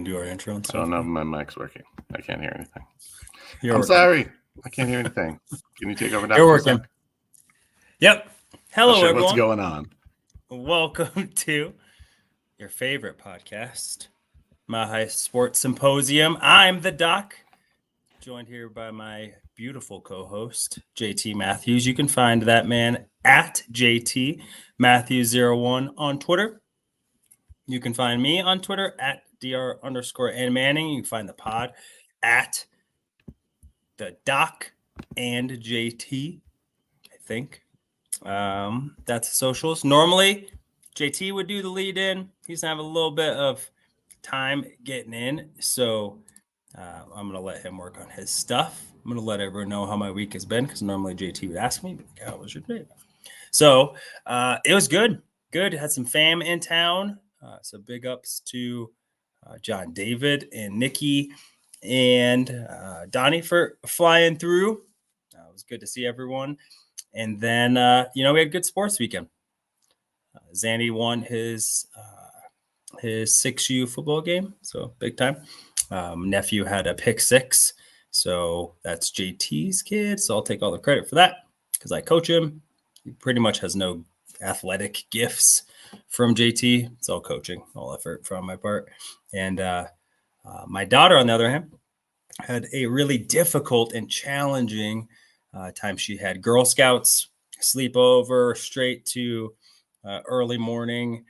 and do our intro and stuff. Oh no, my mic's working. I can't hear anything. I'm sorry. I can't hear anything. Can you take over now? You're working. Yep. Hello, everyone. What's going on? Welcome to your favorite podcast, Mile High Sports Symposium. I'm the Doc, joined here by my beautiful co-host, JT Matthews. You can find that man at JT Matthews01 on Twitter. You can find me on Twitter at Dr_Ann Manning. You can find the pod at the Doc and JT, I think. That's the socials. Normally, JT would do the lead in. He's having a little bit of time getting in, so I'm going to let him work on his stuff. I'm going to let everyone know how my week has been, because normally JT would ask me, but how was your day? So it was good. Good. Had some fam in town. So big ups to John David and Nikki and Donnie for flying through. It was good to see everyone. And then, we had a good sports weekend. Zandy won his 6U football game, so big time. Nephew had a pick six, so that's JT's kid, so I'll take all the credit for that because I coach him. He pretty much has no athletic gifts from JT. It's all coaching, all effort from my part. And my daughter, on the other hand, had a really difficult and challenging time. She had Girl Scouts, sleepover, straight to early morning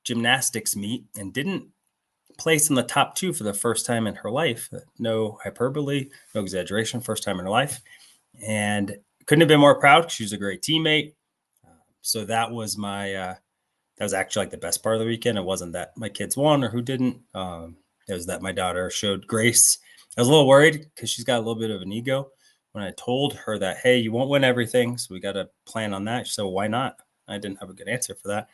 gymnastics meet, and didn't place in the top 2 for the first time in her life. No hyperbole, no exaggeration, first time in her life. And couldn't have been more proud. She was a great teammate. So that was that was actually like the best part of the weekend. It wasn't that my kids won or who didn't. It was that my daughter showed grace. I was a little worried because she's got a little bit of an ego. When I told her that, hey, you won't win everything, so we got to plan on that. So why not? I didn't have a good answer for that.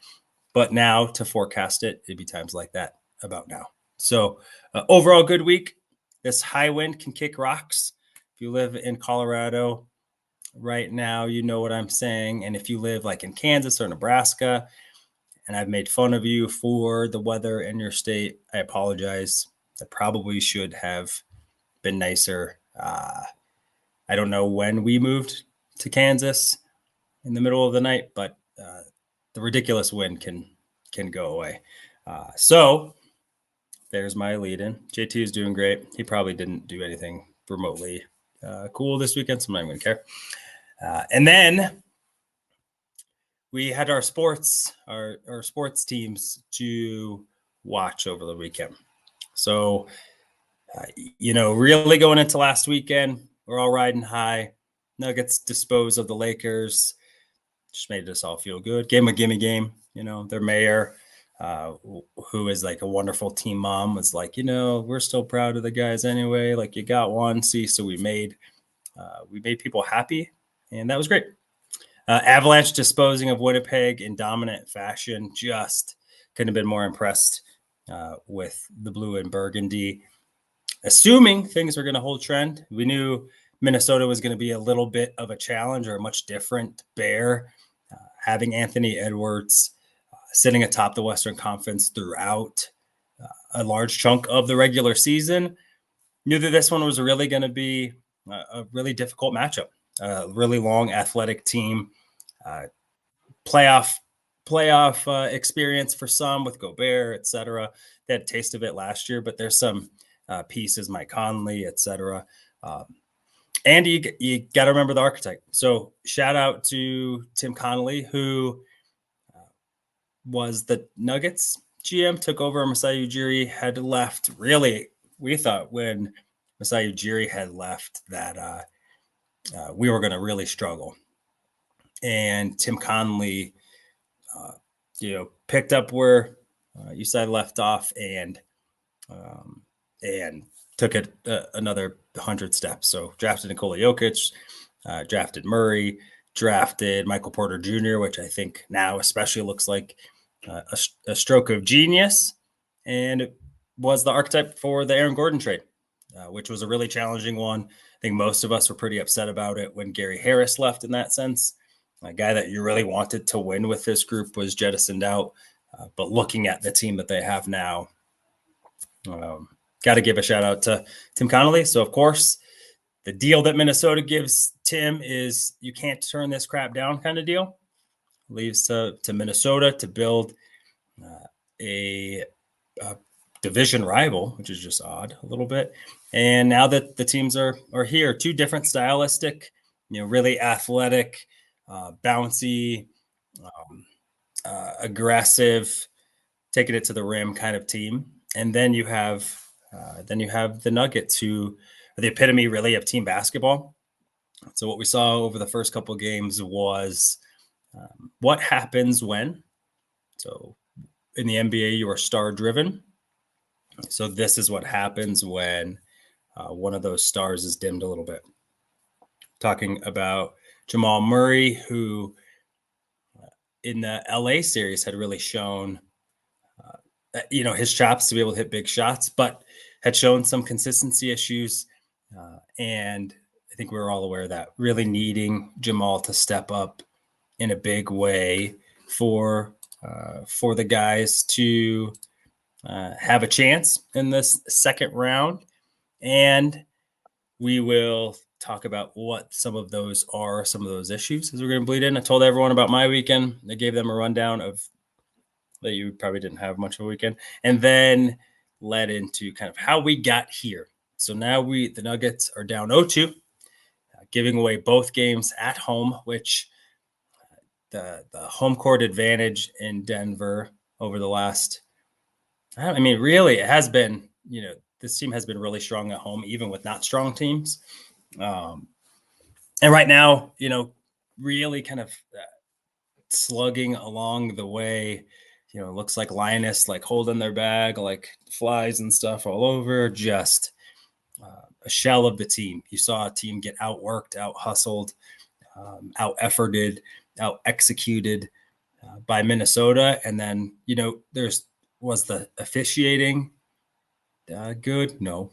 But now to forecast it, it'd be times like that about now. So overall, good week. This high wind can kick rocks. If you live in Colorado right now, you know what I'm saying. And if you live like in Kansas or Nebraska, and I've made fun of you for the weather in your state, I apologize. I probably should have been nicer. I don't know when we moved to Kansas in the middle of the night, but the ridiculous wind can go away. So there's my lead in. JT is doing great. He probably didn't do anything remotely cool this weekend, so I'm not going to care. And then we had our sports teams to watch over the weekend. So, really going into last weekend, we're all riding high. Nuggets dispose of the Lakers. Just made us all feel good. Gave them a gimme game. Their mayor, who is like a wonderful team mom, was like, we're still proud of the guys anyway. Like, you got one. See, so we made people happy, and that was great. Avalanche disposing of Winnipeg in dominant fashion. Just couldn't have been more impressed with the blue and burgundy. Assuming things were going to hold trend, we knew Minnesota was going to be a little bit of a challenge, or a much different bear. Having Anthony Edwards sitting atop the Western Conference throughout a large chunk of the regular season, knew that this one was really going to be a really difficult matchup. Really long athletic team, playoff experience for some with Gobert, etc. They had a taste of it last year, but there's some pieces, Mike Conley, etc. And you got to remember the archetype. So shout out to Tim Connolly, who was the Nuggets GM, took over. Masai Ujiri had left. Really, we thought when Masai Ujiri had left that we were going to really struggle. And Tim Connolly, picked up where Usai left off and took it another 100 steps. So drafted Nikola Jokic, drafted Murray, drafted Michael Porter Jr., which I think now especially looks like a stroke of genius, and it was the archetype for the Aaron Gordon trade, which was a really challenging one. I think most of us were pretty upset about it when Gary Harris left in that sense. A guy that you really wanted to win with this group was jettisoned out. But looking at the team that they have now, Got to give a shout out to Tim Connolly. So, of course, the deal that Minnesota gives Tim is you can't turn this crap down kind of deal. Leaves to Minnesota to build a division rival, which is just odd a little bit. And now that the teams are here, two different stylistic, really athletic, bouncy, aggressive, taking it to the rim kind of team. And then you have the Nuggets, who are the epitome really of team basketball. So what we saw over the first couple of games was what happens when. So in the NBA, you are star driven. So this is what happens when one of those stars is dimmed a little bit. Talking about Jamal Murray, who in the LA series had really shown, his chops to be able to hit big shots, but had shown some consistency issues. And I think we were all aware of that, really needing Jamal to step up in a big way for the guys to have a chance in this second round. And we will talk about what some of those issues as we're going to bleed in. I told everyone about my weekend. I gave them a rundown of that you probably didn't have much of a weekend, and then led into kind of how we got here. So now the Nuggets are down 0-2, giving away both games at home, which the home court advantage in Denver over the last, really it has been, this team has been really strong at home, even with not strong teams. And right now, really kind of slugging along the way, looks like Linus, like holding their bag, like flies and stuff all over, just a shell of the team. You saw a team get outworked, out hustled, out efforted, out executed by Minnesota. And then, was the officiating good? No.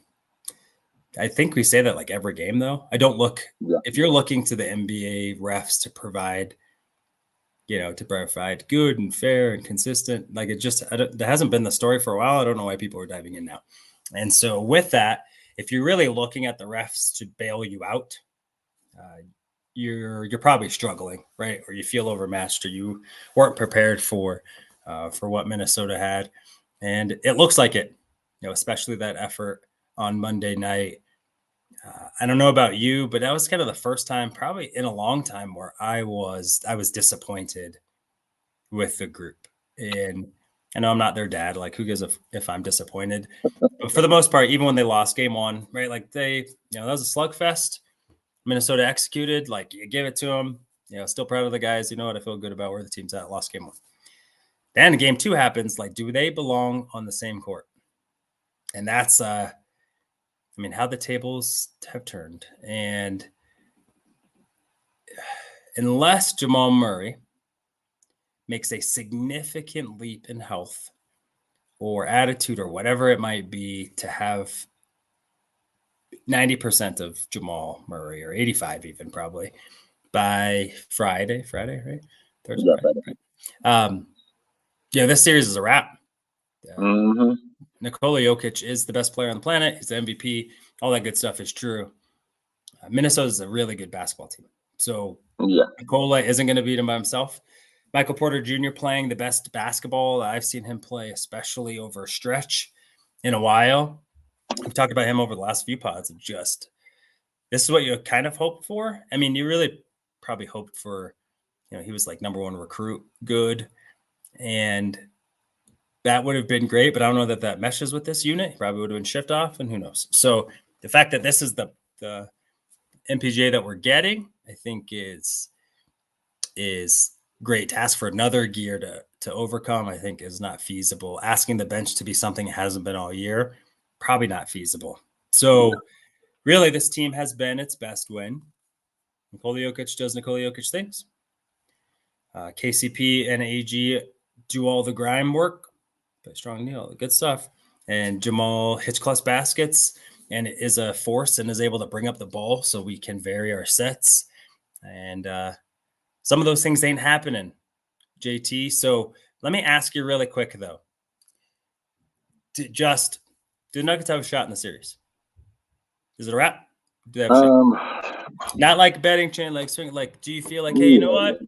I think we say that like every game, though. I don't look, if you're looking to the NBA refs to provide good and fair and consistent, like that hasn't been the story for a while. I don't know why people are diving in now. And so with that, if you're really looking at the refs to bail you out, you're probably struggling, right? Or you feel overmatched, or you weren't prepared for what Minnesota had. And it looks like it, especially that effort on Monday night. I don't know about you, but that was kind of the first time probably in a long time where I was disappointed with the group. And I know I'm not their dad. Like, who gives if I'm disappointed? But for the most part, even when they lost game one, right? Like that was a slugfest. Minnesota executed, like you give it to them. Still proud of the guys. You know what? I feel good about where the team's at. Lost game one. Then game two happens. Like, do they belong on the same court? And that's how the tables have turned. And unless Jamal Murray makes a significant leap in health or attitude or whatever it might be to have 90% of Jamal Murray, or 85 even probably, by Friday, right? Thursday, yeah, right? This series is a wrap. Mm-hmm. Nikola Jokic is the best player on the planet. He's the MVP. All that good stuff is true. Minnesota is a really good basketball team. So Nikola isn't going to beat him by himself. Michael Porter Jr. playing the best basketball I've seen him play, especially over a stretch in a while. We've talked about him over the last few pods of just, this is what you kind of hoped for. You really probably hoped for, he was like number one recruit, good. And that would have been great, but I don't know that meshes with this unit. He probably would have been shipped off, and who knows. So the fact that this is the MPJ that we're getting, I think is great. To ask for another gear to overcome, I think is not feasible. Asking the bench to be something it hasn't been all year, probably not feasible. So really, this team has been its best when Nikola Jokic does Nikola Jokic things. KCP and AG do all the grime work. But strong Neil, good stuff. And Jamal hits clutch baskets and is a force and is able to bring up the ball so we can vary our sets. And some of those things ain't happening, JT. So let me ask you really quick, though. Do the Nuggets have a shot in the series? Is it a wrap? Do they have a shot? Not like betting chain, like swing. Like, do you feel like, hey, you know what?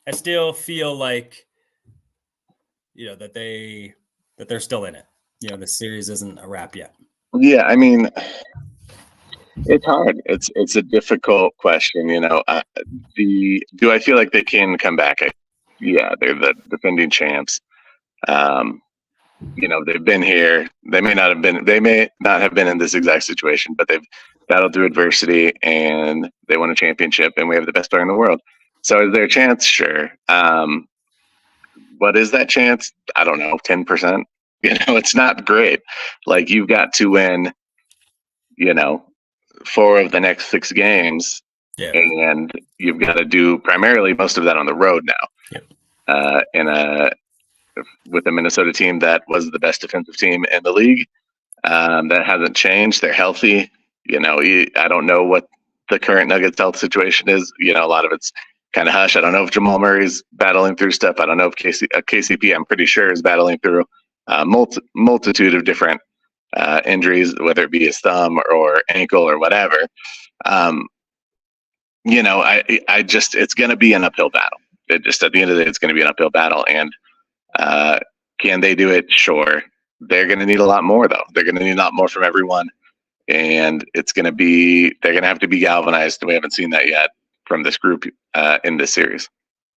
I still feel like, that they're still in it. The series isn't a wrap yet. Yeah, I mean, it's hard. It's a difficult question. Do I feel like they can come back? Yeah, they're the defending champs. They've been here. They may not have been in this exact situation, but they've battled through adversity and they won a championship, and we have the best player in the world. So is there a chance? Sure. What is that chance? I don't know, 10%. It's not great. Like, you've got to win, 4 of the next 6 games, and you've got to do primarily most of that on the road now. Yep. With a Minnesota team that was the best defensive team in the league, that hasn't changed. They're healthy. I don't know what the current Nuggets health situation is. A lot of it's kind of hush. I don't know if Jamal Murray's battling through stuff. I don't know if KCP, I'm pretty sure, is battling through a multitude of different injuries, whether it be his thumb or ankle or whatever. It's going to be an uphill battle. At the end of the day, it's going to be an uphill battle. And can they do it? Sure. They're going to need a lot more, though. They're going to need a lot more from everyone. And they're going to have to be galvanized. We haven't seen that yet from this group in this series.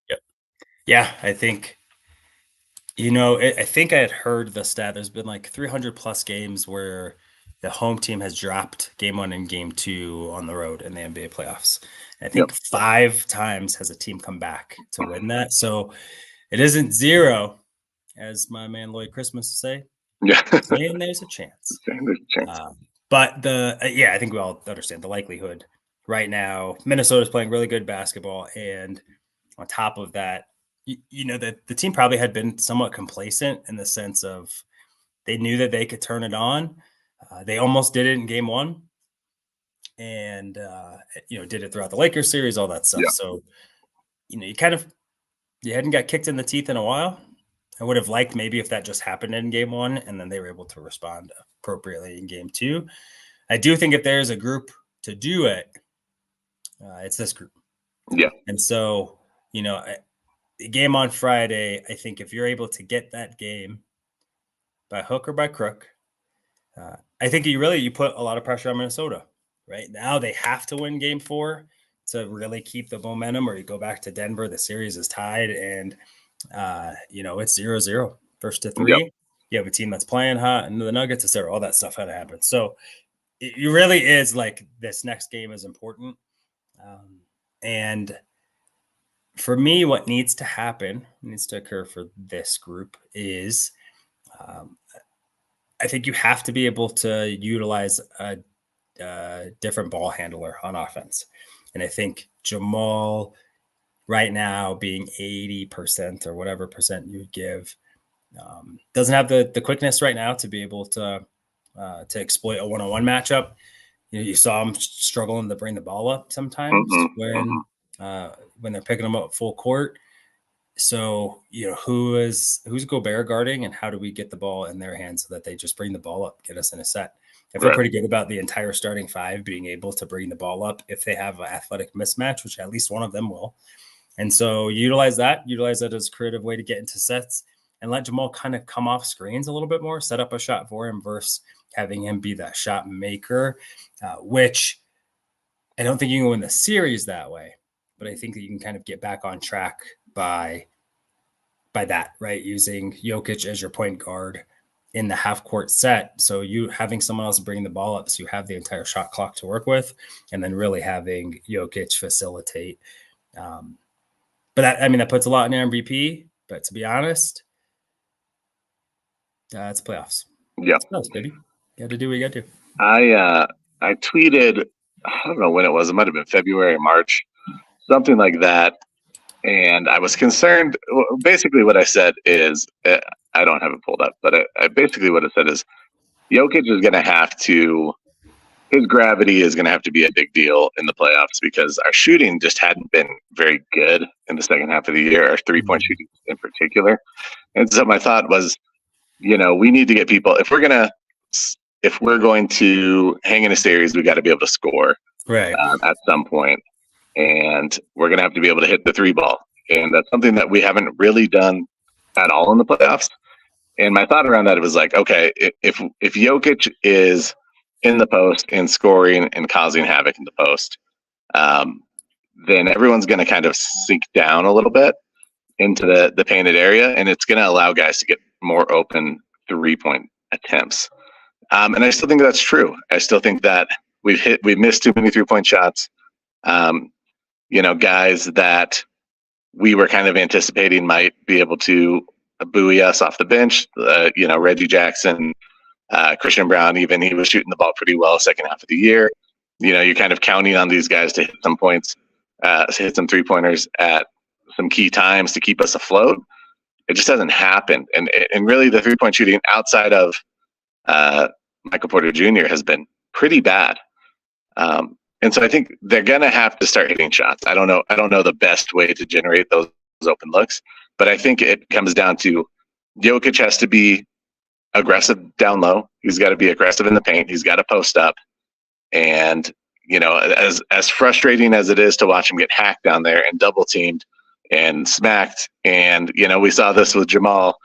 Yep. Yeah, I think, I think I had heard the stat. There's been like 300 plus games where the home team has dropped game 1 and game 2 on the road in the NBA playoffs. And I think 5 times has a team come back to win that. So it isn't zero, as my man Lloyd Christmas would say. Yeah. And there's a chance. But I think we all understand the likelihood right now. Minnesota's playing really good basketball. And on top of that, the team probably had been somewhat complacent in the sense of they knew that they could turn it on. They almost did it in game 1 and, did it throughout the Lakers series, all that stuff. Yeah. So, you hadn't got kicked in the teeth in a while. I would have liked maybe if that just happened in game 1 and then they were able to respond appropriately in game 2. I do think if there's a group to do it, it's this group. Yeah. And so, the game on Friday, I think if you're able to get that game by hook or by crook, I think you put a lot of pressure on Minnesota. Right now, they have to win game 4 to really keep the momentum, or you go back to Denver, the series is tied, and it's 0-0 first to 3. Yep. You have a team that's playing hot, and the Nuggets, etc. All that stuff had to happen. So it really is like this next game is important. And for me, what needs to occur for this group is I think you have to be able to utilize a different ball handler on offense. And I think Jamal right now being 80% or whatever percent you would give doesn't have the quickness right now to be able to exploit a one-on-one matchup. You saw him struggling to bring the ball up sometimes when they're picking them up full court. So, who's Gobert guarding, and how do we get the ball in their hands so that they just bring the ball up, get us in a set? I feel pretty good about the entire starting 5 being able to bring the ball up if they have an athletic mismatch, which at least one of them will. And so utilize that as a creative way to get into sets and let Jamal kind of come off screens a little bit more, set up a shot for him versus having him be that shot maker, which I don't think you can win the series that way, but I think that you can kind of get back on track by that, right? Using Jokic as your point guard in the half court set. So you having someone else bring the ball up, so you have the entire shot clock to work with, and then really having Jokic facilitate. But that puts a lot in MVP, but to be honest, it's playoffs. Yeah. It's playoffs, baby. You got to do what you got to do. I tweeted, I don't know when it was. It might have been February or March, something like that. And I was concerned. Basically, what I said is, I don't have it pulled up, but basically what I said is, Jokic is going to have to, his gravity is going to have to be a big deal in the playoffs because our shooting just hadn't been very good in the second half of the year, our 3-point shooting in particular. And so my thought was, we need to get people, if we're going to if we're going to hang in a series, we got to be able to score right at some point, and we're going to have to be able to hit the 3 ball, and that's something that we haven't really done at all in the playoffs. And my thought around that was like, okay, if Jokic is in the post and scoring and causing havoc in the post, then everyone's going to kind of sink down a little bit into the painted area, and it's going to allow guys to get more open 3-point attempts. And I still think that's true. I still think that we've missed too many 3-point shots. Guys that we were kind of anticipating might be able to buoy us off the bench. Reggie Jackson, Christian Brown, even he was shooting the ball pretty well second half of the year. You're kind of counting on these guys to hit some points, hit some 3-pointers at some key times to keep us afloat. It just hasn't happened. And really the 3-point shooting outside of Michael Porter Jr. has been pretty bad. And so I think they're going to have to start hitting shots. I don't know the best way to generate those open looks, but I think it comes down to Jokic has to be aggressive down low. He's got to be aggressive in the paint. He's got to post up. And, as frustrating as it is to watch him get hacked down there and double teamed and smacked. And, we saw this with Jamal,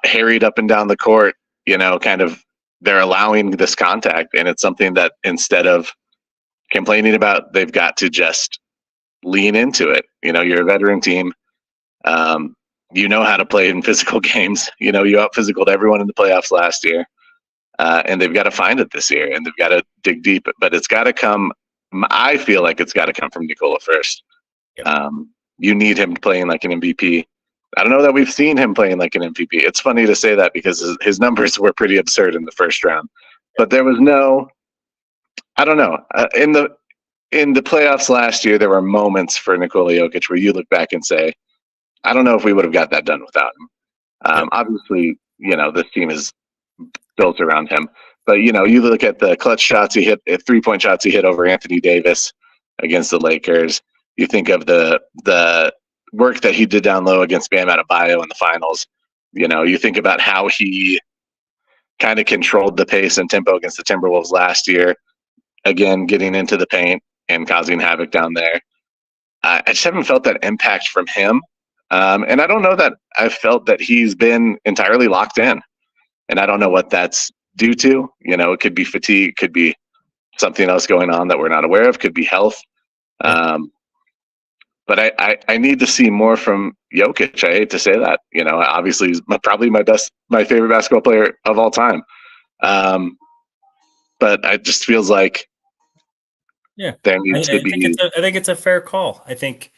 harried up and down the court, kind of they're allowing this contact. And it's something that instead of complaining about, they've got to just lean into it. You're a veteran team. You know how to play in physical games. You out physicaled everyone in the playoffs last year. And they've got to find it this year, and they've got to dig deep. But it's got to come. I feel like it's got to come from Nikola first. Yep. You need him playing like an MVP. I don't know that we've seen him playing like an MVP. It's funny to say that because his numbers were pretty absurd in the first round. But there was no. I don't know. In the playoffs last year, there were moments for Nikola Jokic where you look back and say, I don't know if we would have got that done without him. Obviously, this team is built around him. But, you look at the clutch shots he hit, 3-point shots he hit over Anthony Davis against the Lakers. You think of the work that he did down low against Bam Adebayo in the finals. You think about how he kind of controlled the pace and tempo against the Timberwolves last year. Again, getting into the paint and causing havoc down there. I just haven't felt that impact from him. And I don't know that I've felt that he's been entirely locked in. And I don't know what that's due to. It could be fatigue, could be something else going on that we're not aware of, could be health. But I need to see more from Jokic. I hate to say that. Obviously he's probably my favorite basketball player of all time. But it just feels like there needs to be. I think it's a fair call. I think,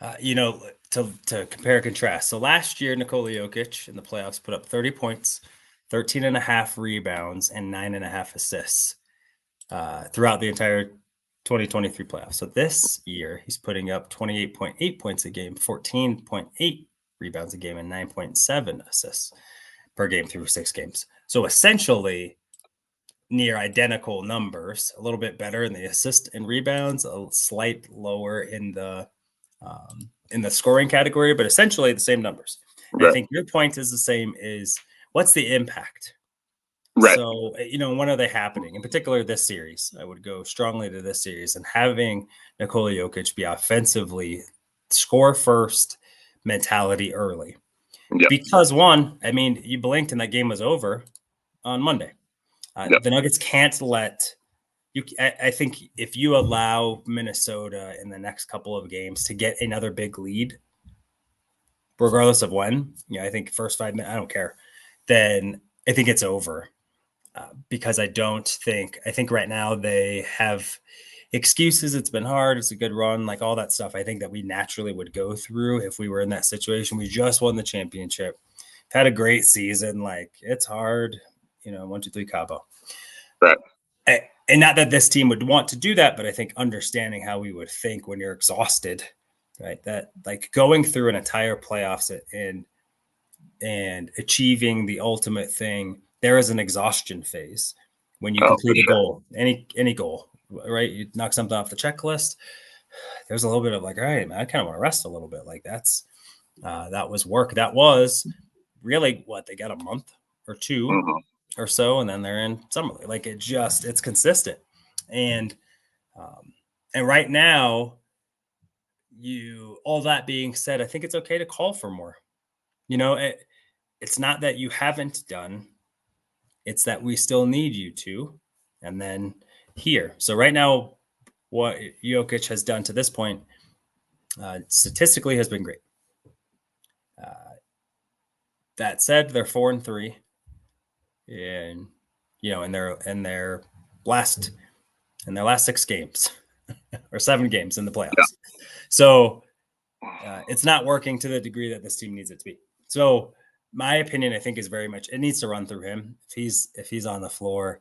to compare and contrast. So last year, Nikola Jokic in the playoffs put up 30 points, 13.5 rebounds, and 9.5 assists throughout the entire 2023 playoffs. So this year, he's putting up 28.8 points a game, 14.8 rebounds a game, and 9.7 assists per game through 6 games. So essentially, near identical numbers, a little bit better in the assist and rebounds, a slight lower in the scoring category, but essentially the same numbers. Right. I think your point is the same, is what's the impact? Right. So, when are they happening? In particular, this series, I would go strongly to this series, and having Nikola Jokic be offensively score first mentality early. Yep. Because you blinked and that game was over on Monday. The Nuggets can't let you. I think if you allow Minnesota in the next couple of games to get another big lead, regardless of when, I think first 5 minutes, I don't care, then I think it's over. Because I think right now they have excuses. It's been hard. It's a good run, like all that stuff. I think that we naturally would go through if we were in that situation. We just won the championship, had a great season. Like, it's hard, 1, 2, 3 Cabo. Right. And not that this team would want to do that, but I think understanding how we would think when you're exhausted, right? That like going through an entire playoffs and achieving the ultimate thing, there is an exhaustion phase when you complete a goal, any goal, right? You knock something off the checklist. There's a little bit of like, all right, man, I kind of want to rest a little bit. Like that was work. That was really what they got, a month or two or so, and then they're in summer league. Like it's consistent. And right now, all that being said, I think it's okay to call for more. It's not that you haven't done, it's that we still need you to. And then here. So right now, what Jokic has done to this point, statistically has been great. That said, they're 4-3, and in their last 6 games or 7 games in the playoffs. Yeah. So it's not working to the degree that this team needs it to be. So my opinion, I think, is very much it needs to run through him. If he's on the floor,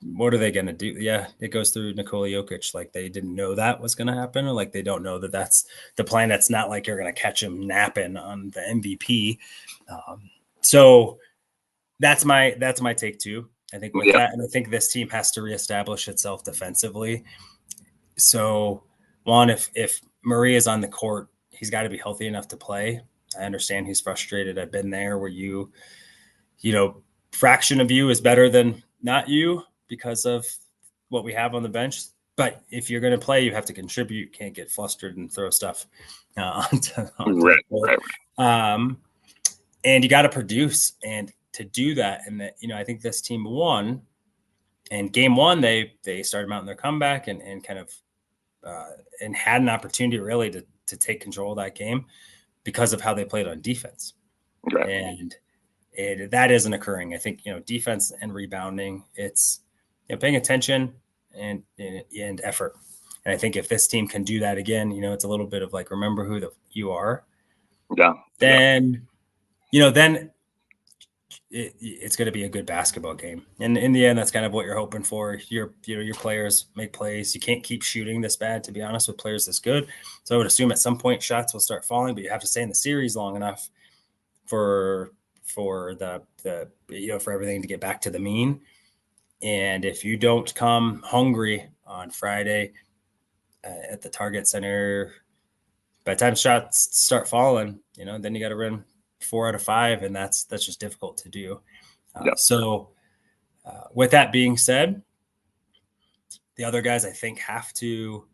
what are they going to do? Yeah, it goes through Nikola Jokic. Like they didn't know that was going to happen, or like they don't know that that's the plan. That's not like you're going to catch him napping on the MVP. So that's my take too. I think with that, and I think this team has to reestablish itself defensively. So one, if Murray is on the court, he's got to be healthy enough to play. I understand he's frustrated. I've been there where fraction of you is better than not you because of what we have on the bench. But if you're going to play, you have to contribute. You can't get flustered and throw stuff onto the court. And you got to produce. And to do that, and that, I think this team won. And game 1, they started mounting their comeback and kind of and had an opportunity really to take control of that game because of how they played on defense. Right. And that isn't occurring. I think, defense and rebounding, it's paying attention and effort. And I think if this team can do that again, it's a little bit of like, remember who you are. Yeah. Then, then it's going to be a good basketball game. And in the end, that's kind of what you're hoping for. Your players make plays. You can't keep shooting this bad, to be honest, with players this good. So I would assume at some point shots will start falling, but you have to stay in the series long enough for the for everything to get back to the mean. And if you don't come hungry on Friday at the Target Center, by the time shots start falling, then you got to run 4 out of 5, and that's just difficult to do. So with that being said, the other guys I think have to,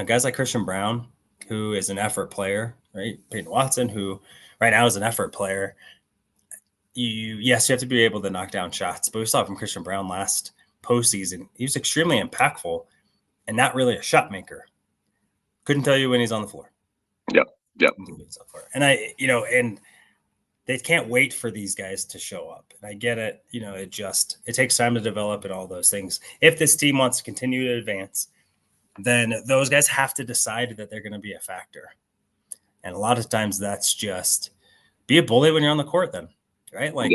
guys like Christian Braun, who is an effort player, right? Peyton Watson, who right now is an effort player. You have to be able to knock down shots, but we saw from Christian Braun last postseason, he was extremely impactful and not really a shot maker. Couldn't tell you when he's on the floor. Yep. And and they can't wait for these guys to show up. And I get it. It takes time to develop and all those things. If this team wants to continue to advance, then those guys have to decide that they're going to be a factor. And a lot of times that's just be a bully when you're on the court then, right? Like,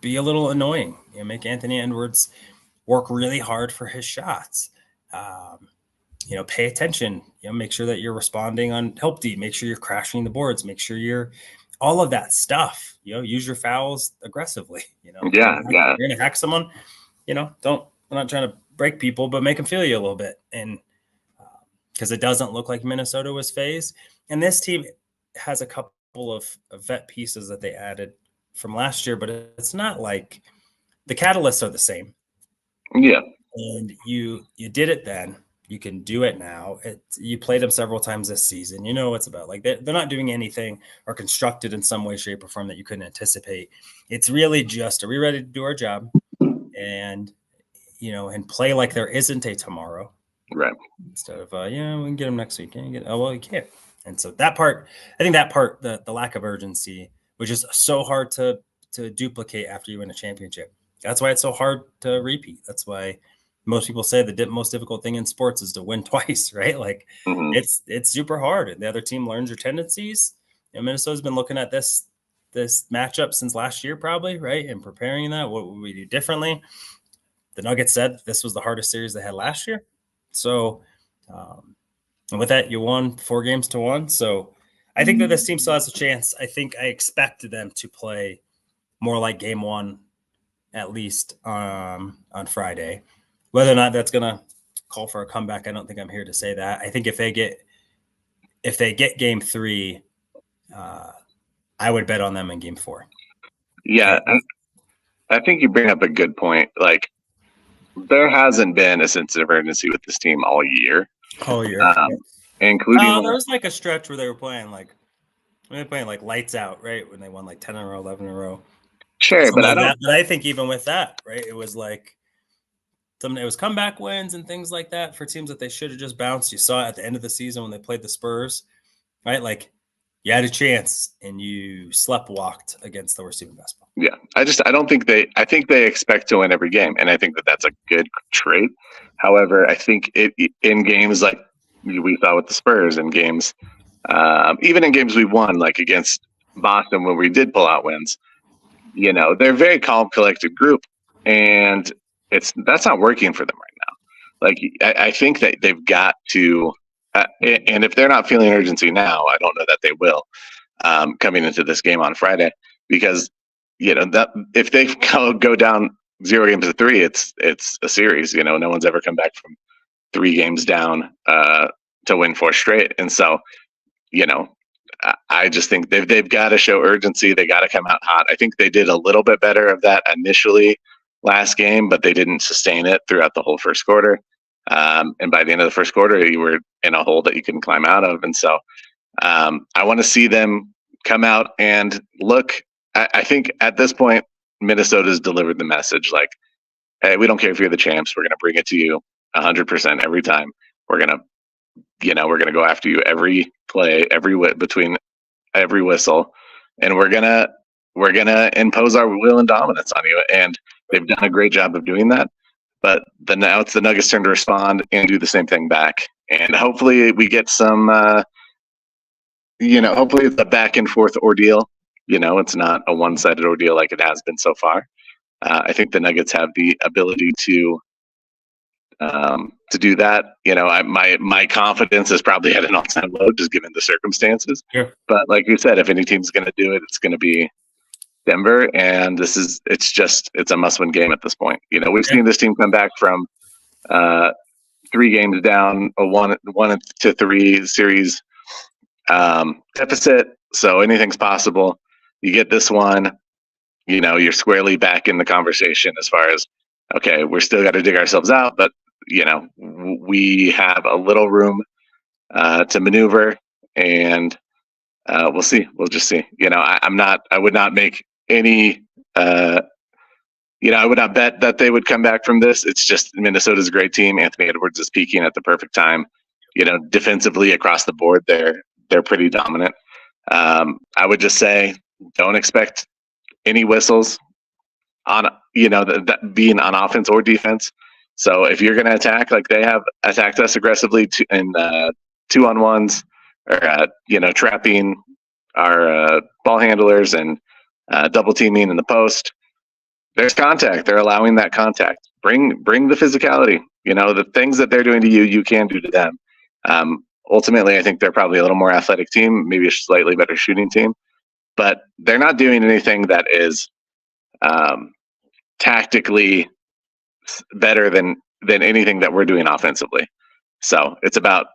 be a little annoying. Make Anthony Edwards work really hard for his shots. Pay attention, make sure that you're responding on help D, make sure you're crashing the boards, make sure you're all of that stuff, use your fouls aggressively, you're going to hack someone, I'm not trying to break people, but make them feel you a little bit. And because it doesn't look like Minnesota was phased. And this team has a couple of vet pieces that they added from last year, but it's not like the catalysts are the same. Yeah. And you did it then. You can do it now. You played them several times this season. You know what it's about. Like they're not doing anything or constructed in some way, shape, or form that you couldn't anticipate. It's really just, are we ready to do our job? And and play like there isn't a tomorrow. Right. Instead of we can get them next week. You can't. And so that part, I think that part, the lack of urgency, which is so hard to duplicate after you win a championship. That's why it's so hard to repeat. That's why most people say the most difficult thing in sports is to win twice, right? Like it's super hard. And the other team learns your tendencies. Minnesota's been looking at this matchup since last year, probably, right? And preparing that. What would we do differently? The Nuggets said this was the hardest series they had last year. So, and with that, you won 4-1. So I think that this team still has a chance. I expect them to play more like game 1, at least on Friday. Whether or not that's going to call for a comeback, I don't think I'm here to say that. I think if they get game 3, I would bet on them in game 4. Yeah, I think you bring up a good point. Like, there hasn't been a sense of urgency with this team all year. Whole year. Including there was like a stretch where they were playing like lights out, right? When they won like 10 in a row, 11 in a row. Sure, but I don't. But I think even with that, right, it was like it was comeback wins and things like that for teams that they should have just bounced. You saw it at the end of the season when they played the Spurs, right? Like, you had a chance and you sleptwalked against the worst team in basketball. Yeah, I think they expect to win every game, and I think that that's a good trait. However, I think in games like we saw with the Spurs, in games, even in games we won, like against Boston when we did pull out wins, they're a very calm, collected group, and that's not working for them right now. Like, I think that they've got to, and if they're not feeling urgency now, I don't know that they will coming into this game on Friday, because that if they go down 0-3, it's a series. No one's ever come back from 3 games down to win 4 straight, and so I just think they've got to show urgency. They got to come out hot. I think they did a little bit better of that initially last game, but they didn't sustain it throughout the whole first quarter. And by the end of the first quarter, you were in a hole that you couldn't climb out of. And so I want to see them come out and look. I think at this point, Minnesota's delivered the message like, hey, we don't care if you're the champs. We're going to bring it to you 100% every time. We're going to go after you every play, between every whistle, and we're gonna impose our will and dominance on you. And they've done a great job of doing that. But now it's the Nuggets' turn to respond and do the same thing back. And hopefully we get some, hopefully it's a back and forth ordeal. It's not a one-sided ordeal like it has been so far. I think the Nuggets have the ability to do that. My confidence is probably at an all-time low, just given the circumstances. Yeah. But like you said, if any team's going to do it, it's going to be Denver, and it's a must-win game at this point. We've seen this team come back from 3 games down, a 1-3 series deficit. So anything's possible. You get this one, you're squarely back in the conversation as far as, okay, we're still got to dig ourselves out, but we have a little room to maneuver, and we'll see. We'll just see. I would not make any. I would not bet that they would come back from this. It's just Minnesota's a great team. Anthony Edwards is peaking at the perfect time. Defensively across the board, they're pretty dominant. I would just say, don't expect any whistles on that being on offense or defense. So if you're going to attack like they have attacked us aggressively in 2-on-1s, or trapping our ball handlers and double teaming in the post, there's contact. They're allowing that contact. Bring the physicality. The things that they're doing to you, you can do to them. Ultimately, I think they're probably a little more athletic team, maybe a slightly better shooting team, but they're not doing anything that is tactically better than anything that we're doing offensively. So it's about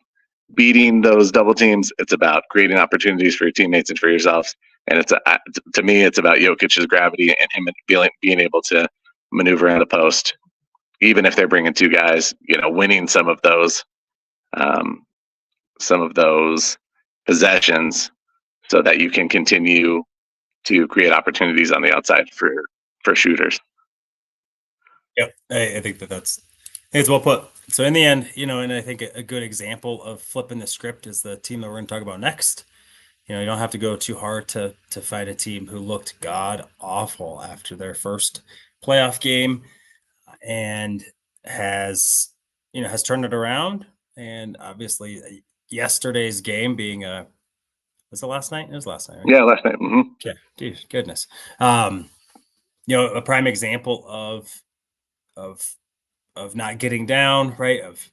beating those double teams. It's about creating opportunities for your teammates and for yourselves. And to me, it's about Jokic's gravity and him being able to maneuver in the post, even if they're bringing 2 guys. Winning some of those possessions, so that you can continue to create opportunities on the outside for shooters. Yep, I think it's well put. So in the end, and I think a good example of flipping the script is the team that we're going to talk about next. You don't have to go too hard to find a team who looked god awful after their first playoff game, and has turned it around. And obviously, yesterday's game being was it last night? It was last night, right? Yeah, last night. Mm-hmm. Yeah, dude, goodness. A prime example of not getting down, right? Of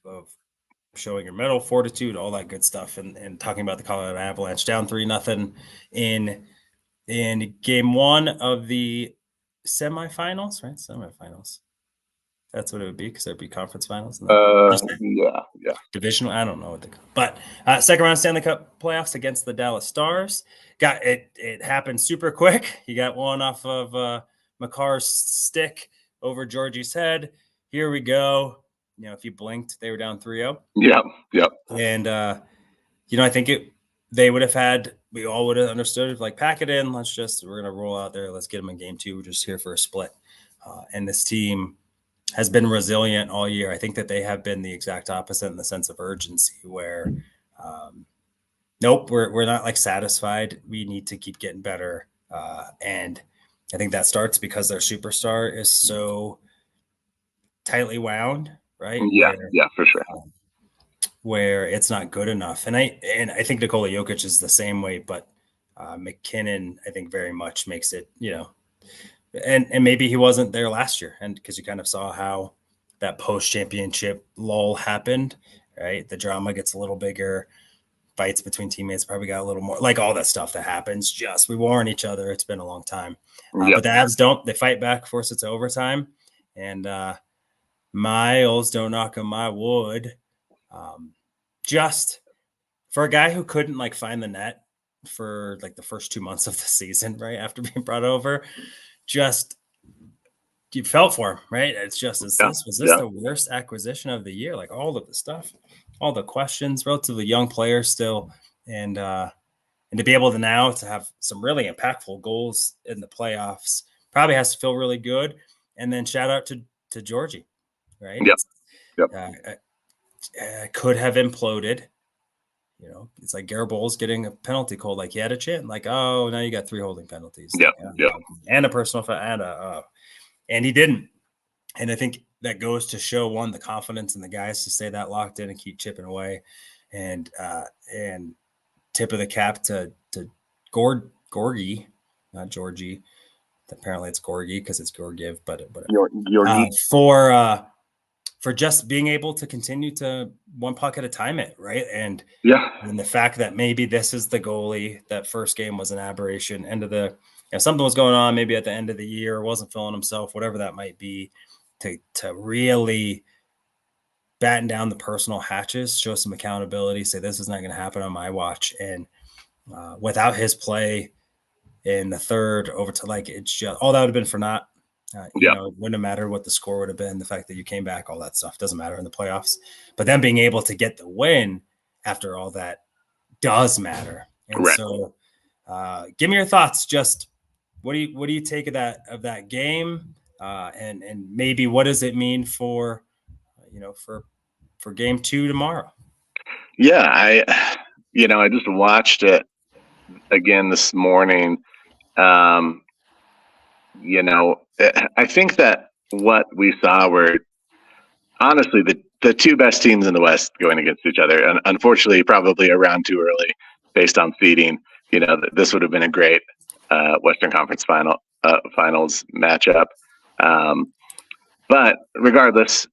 showing your mental fortitude, all that good stuff, and talking about the Colorado Avalanche down 3-0 in game 1 of the semifinals, right? Semifinals. That's what it would be, because there'd be conference finals. Yeah. Divisional. I don't know what but second round Stanley Cup playoffs against the Dallas Stars. Got it. It happened super quick. You got one off of Makar's stick over Georgie's head. Here we go. If you blinked, they were down 3-0. Yep. And I think they would have had. We all would have understood, like, pack it in. We're gonna roll out there. Let's get them in game 2. We're just here for a split. And this team has been resilient all year. I think that they have been the exact opposite in the sense of urgency, where nope, we're not like satisfied. We need to keep getting better. And I think that starts because their superstar is so tightly wound, right? Yeah, for sure. Where it's not good enough. And I think Nikola Jokic is the same way, but McKinnon, I think, very much makes it, and maybe he wasn't there last year, and because you kind of saw how that post-championship lull happened, right? The drama gets a little bigger, fights between teammates probably got a little more, like all that stuff that happens. We warn each other. It's been a long time. But the Avs don't. They fight back, force it to overtime. And Miles, don't knock on my wood, just for a guy who couldn't like find the net for like the first 2 months of the season, right after being brought over, just you felt for him, right? It's just, was this the worst acquisition of the year? Like all of the stuff, all the questions, relatively young player still, and to be able to now to have some really impactful goals in the playoffs probably has to feel really good. And then shout out to Georgie, right? Could have imploded. It's like Garrett Bowles getting a penalty called, like he had a chance, like, oh, now you got 3 holding penalties. And a personal foul, and he didn't. And I think that goes to show, one, the confidence in the guys to stay that locked in and keep chipping away. And tip of the cap to Gorgie, not Georgie. Apparently it's Gorgie because it's Georgiev, but for just being able to continue to one puck at a time it, right? And the fact that maybe this is the goalie, that first game was an aberration, something was going on maybe at the end of the year, wasn't feeling himself, whatever that might be, to really batten down the personal hatches, show some accountability, say this is not going to happen on my watch. And without his play in the third overtime, like, it's just all that would have been for naught. It wouldn't have mattered what the score would have been. The fact that you came back, all that stuff doesn't matter in the playoffs. But then being able to get the win after all that does matter. And so, give me your thoughts. Just what do you take of that game, and maybe what does it mean for for game 2 tomorrow? Yeah, I just watched it again this morning. I think that what we saw were honestly the 2 best teams in the West going against each other. And unfortunately, probably a round too early based on seeding. This would have been a great Western Conference finals matchup. But regardless,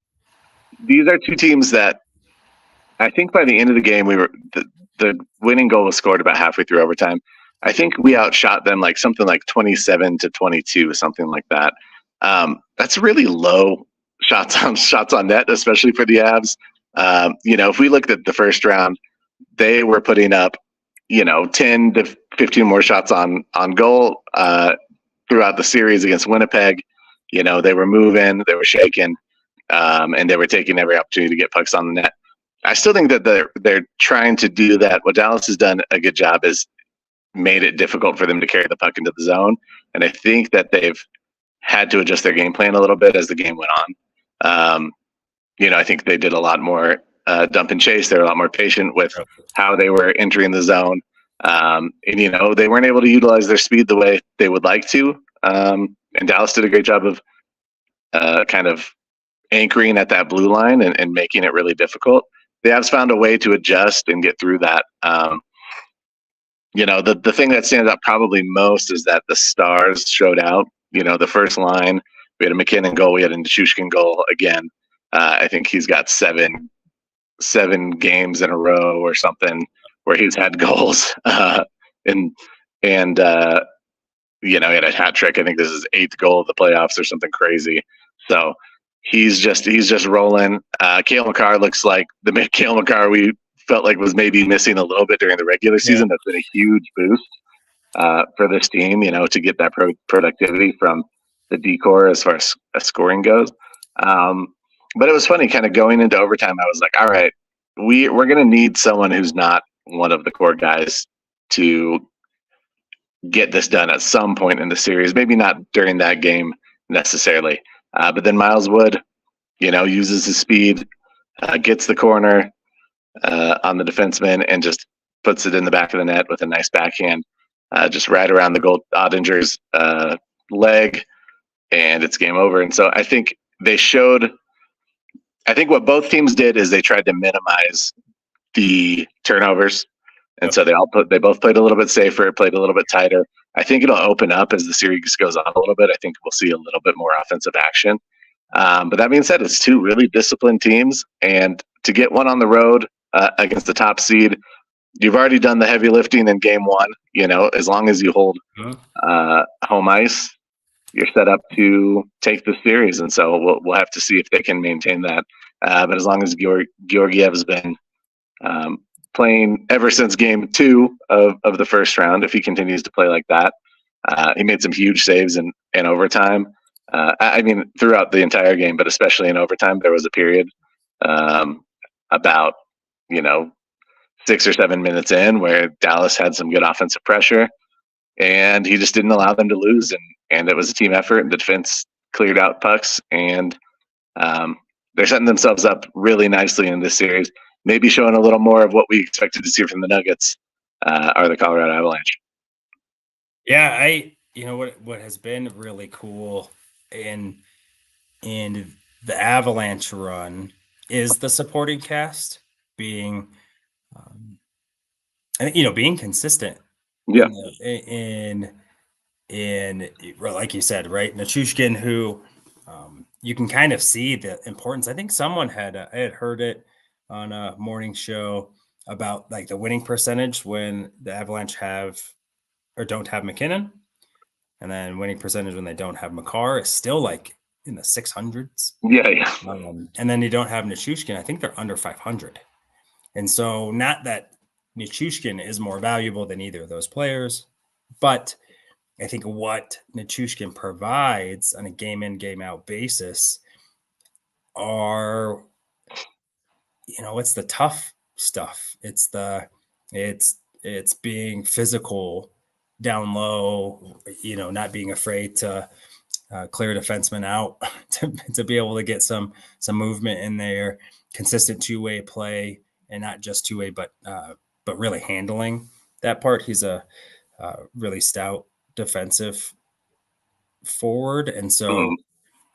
these are 2 teams that I think by the end of the game, the winning goal was scored about halfway through overtime. I think we outshot them like something like 27-22, something like that. That's really low shots on net, especially for the Avs. If we looked at the first round, they were putting up, 10 to 15 more shots on goal throughout the series against Winnipeg. They were moving, they were shaking, and they were taking every opportunity to get pucks on the net. I still think that they're trying to do that. What Dallas has done a good job is made it difficult for them to carry the puck into the zone. And I think that they've had to adjust their game plan a little bit as the game went on. I think they did a lot more dump and chase. They're a lot more patient with how they were entering the zone. And they weren't able to utilize their speed the way they would like to. And Dallas did a great job of kind of anchoring at that blue line and making it really difficult. The Avs found a way to adjust and get through that. The thing that stands out probably most is that the Stars showed out. The first line, we had a McKinnon goal, we had a Nichushkin goal again. I think he's got seven games in a row or something where he's had goals. He had a hat trick. I think this is his 8th goal of the playoffs or something crazy. So he's just rolling. Cale Makar looks like the Cale Makar we felt like was maybe missing a little bit during the regular season. That's been a huge boost for this team, to get that productivity from the decor as far as scoring goes. But it was funny, kind of going into overtime. I was like, all right, we're going to need someone who's not one of the core guys to get this done at some point in the series. Maybe not during that game necessarily, but then Miles Wood, uses his speed, gets the corner on the defenseman, and just puts it in the back of the net with a nice backhand, just right around the goal Ottinger's leg, and it's game over. And so I think what both teams did is they tried to minimize the turnovers. And so they both played a little bit safer, played a little bit tighter. I think it'll open up as the series goes on a little bit. I think we'll see a little bit more offensive action. But that being said, it's two really disciplined teams, and to get one on the road against the top seed, you've already done the heavy lifting in game one. As long as you hold home ice, you're set up to take the series. And so we'll have to see if they can maintain that. But as long as Georgiev's been playing ever since game 2 of the first round, if he continues to play like that, he made some huge saves in overtime. I mean, throughout the entire game, but especially in overtime, there was a period about 6 or 7 minutes in where Dallas had some good offensive pressure, and he just didn't allow them to lose. And it was a team effort, and the defense cleared out pucks, and they're setting themselves up really nicely in this series. Maybe showing a little more of what we expected to see from the Nuggets are the Colorado Avalanche. Yeah, what has been really cool in the Avalanche run is the supporting cast being being consistent. Yeah. In like you said, right? Nichushkin, who you can kind of see the importance. I think someone I had heard it on a morning show about like the winning percentage when the Avalanche have or don't have McKinnon, and then winning percentage when they don't have Makar is still like in the 600s. Yeah. And then you don't have Nichushkin. I think they're under 500. And so not that Nichushkin is more valuable than either of those players, but I think what Nichushkin provides on a game in, game out basis are, it's the tough stuff. It's being physical down low, not being afraid to clear defensemen out to be able to get some movement in there, consistent two-way play, and not just two-way, but really handling that part. He's a really stout defensive forward, and so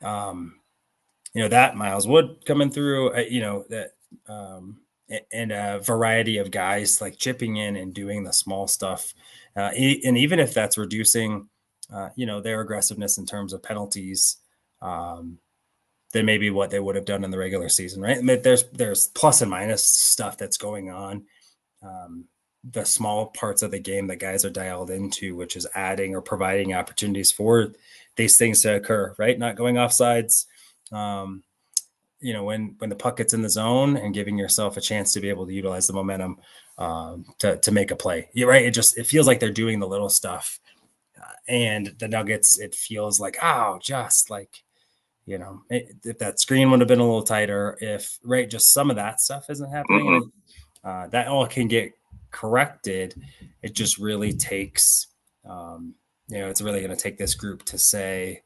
that Miles Wood coming through, that and a variety of guys like chipping in and doing the small stuff, and even if that's reducing their aggressiveness in terms of penalties, than maybe what they would have done in the regular season, right? I mean, there's plus and minus stuff that's going on. The small parts of the game that guys are dialed into, which is adding or providing opportunities for these things to occur, right? Not going offsides, when the puck gets in the zone and giving yourself a chance to be able to utilize the momentum to make a play. You're right. It feels like they're doing the little stuff. And the Nuggets, it feels like, just like, if that screen would have been a little tighter, just some of that stuff isn't happening. And that all can get corrected. It just really takes, it's really going to take this group to say,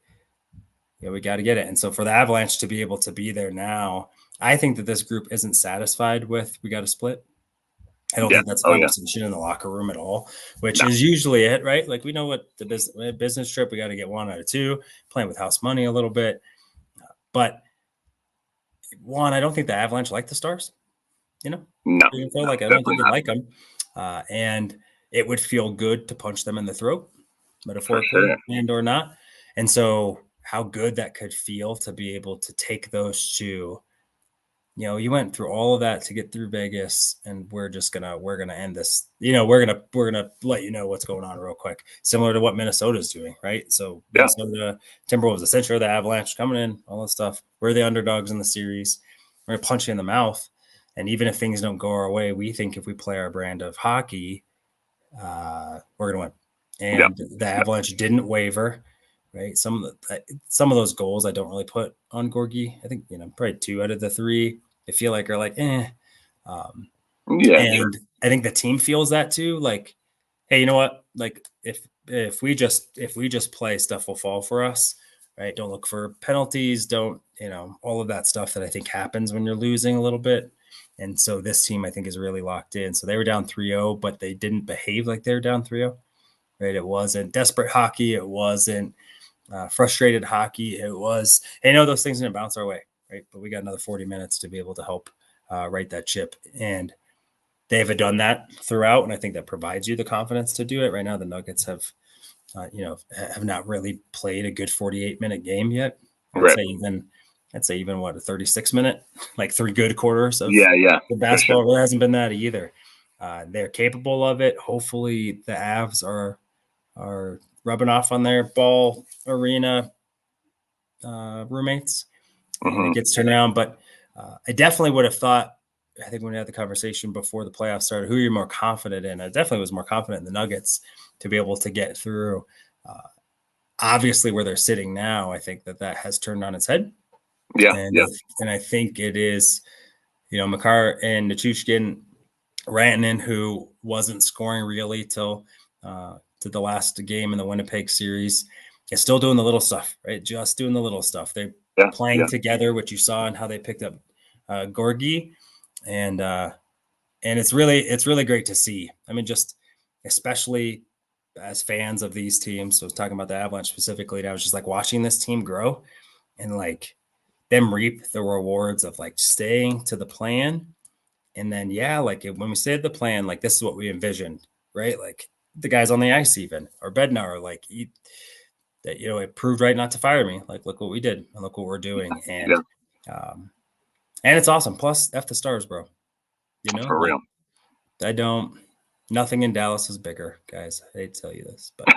we got to get it. And so for the Avalanche to be able to be there now, I think that this group isn't satisfied with, we got to split. I don't think that's a conversation in the locker room at all, which is usually it, right? Like we know what the business trip, we got to get 1 out of 2, playing with house money a little bit. But one, I don't think the Avalanche like the Stars, No, I don't think they like them. And it would feel good to punch them in the throat, metaphorically and or not. And so how good that could feel to be able to take those two, you went through all of that to get through Vegas, and we're gonna end this. We're gonna let you know what's going on real quick, similar to what Minnesota's doing, right? So Minnesota Timberwolves, essentially the Avalanche coming in, all that stuff. We're the underdogs in the series. We're gonna punch you in the mouth, and even if things don't go our way, we think if we play our brand of hockey, we're gonna win. And the Avalanche didn't waver. Right. Some of those goals I don't really put on Gorgie. I think, probably 2 out of the 3 I feel like are like, and sure. I think the team feels that too. Like, hey, you know what? Like if we just play, stuff will fall for us. Right. Don't look for penalties. Don't, all of that stuff that I think happens when you're losing a little bit. And so this team, I think, is really locked in. So they were down 3-0, but they didn't behave like they were down 3-0. Right. It wasn't desperate hockey. It wasn't frustrated hockey. It was, those things didn't bounce our way, right? But we got another 40 minutes to be able to help right that ship. And they have done that throughout. And I think that provides you the confidence to do it. Right now, the Nuggets have not really played a good 48-minute game yet. I'd say even what, a 36-minute, like 3 good quarters of the basketball. Sure. Really hasn't been that either. They're capable of it. Hopefully the Avs are rubbing off on their ball arena roommates, and it gets turned around. But I definitely would have thought, I think when we had the conversation before the playoffs started, who you're more confident in, I definitely was more confident in the Nuggets to be able to get through. Obviously, where they're sitting now, I think that has turned on its head. And I think it is, Makar and Nichushkin, Rantanen, who wasn't scoring really till to the last game in the Winnipeg series, is still doing the little stuff, right? Just doing the little stuff. They're playing together, which you saw in how they picked up Gorgie, and it's really great to see. I mean, just especially as fans of these teams. So I was talking about the Avalanche specifically, and I was just like watching this team grow and like them reap the rewards of like staying to the plan. And then, like when we say the plan, like this is what we envisioned, right? Like the guys on the ice, even or Bednar, like it proved right not to fire me. Like, look what we did and look what we're doing. And, and it's awesome. Plus F the Stars, bro. For real. Nothing in Dallas is bigger, guys. I hate to tell you this, but,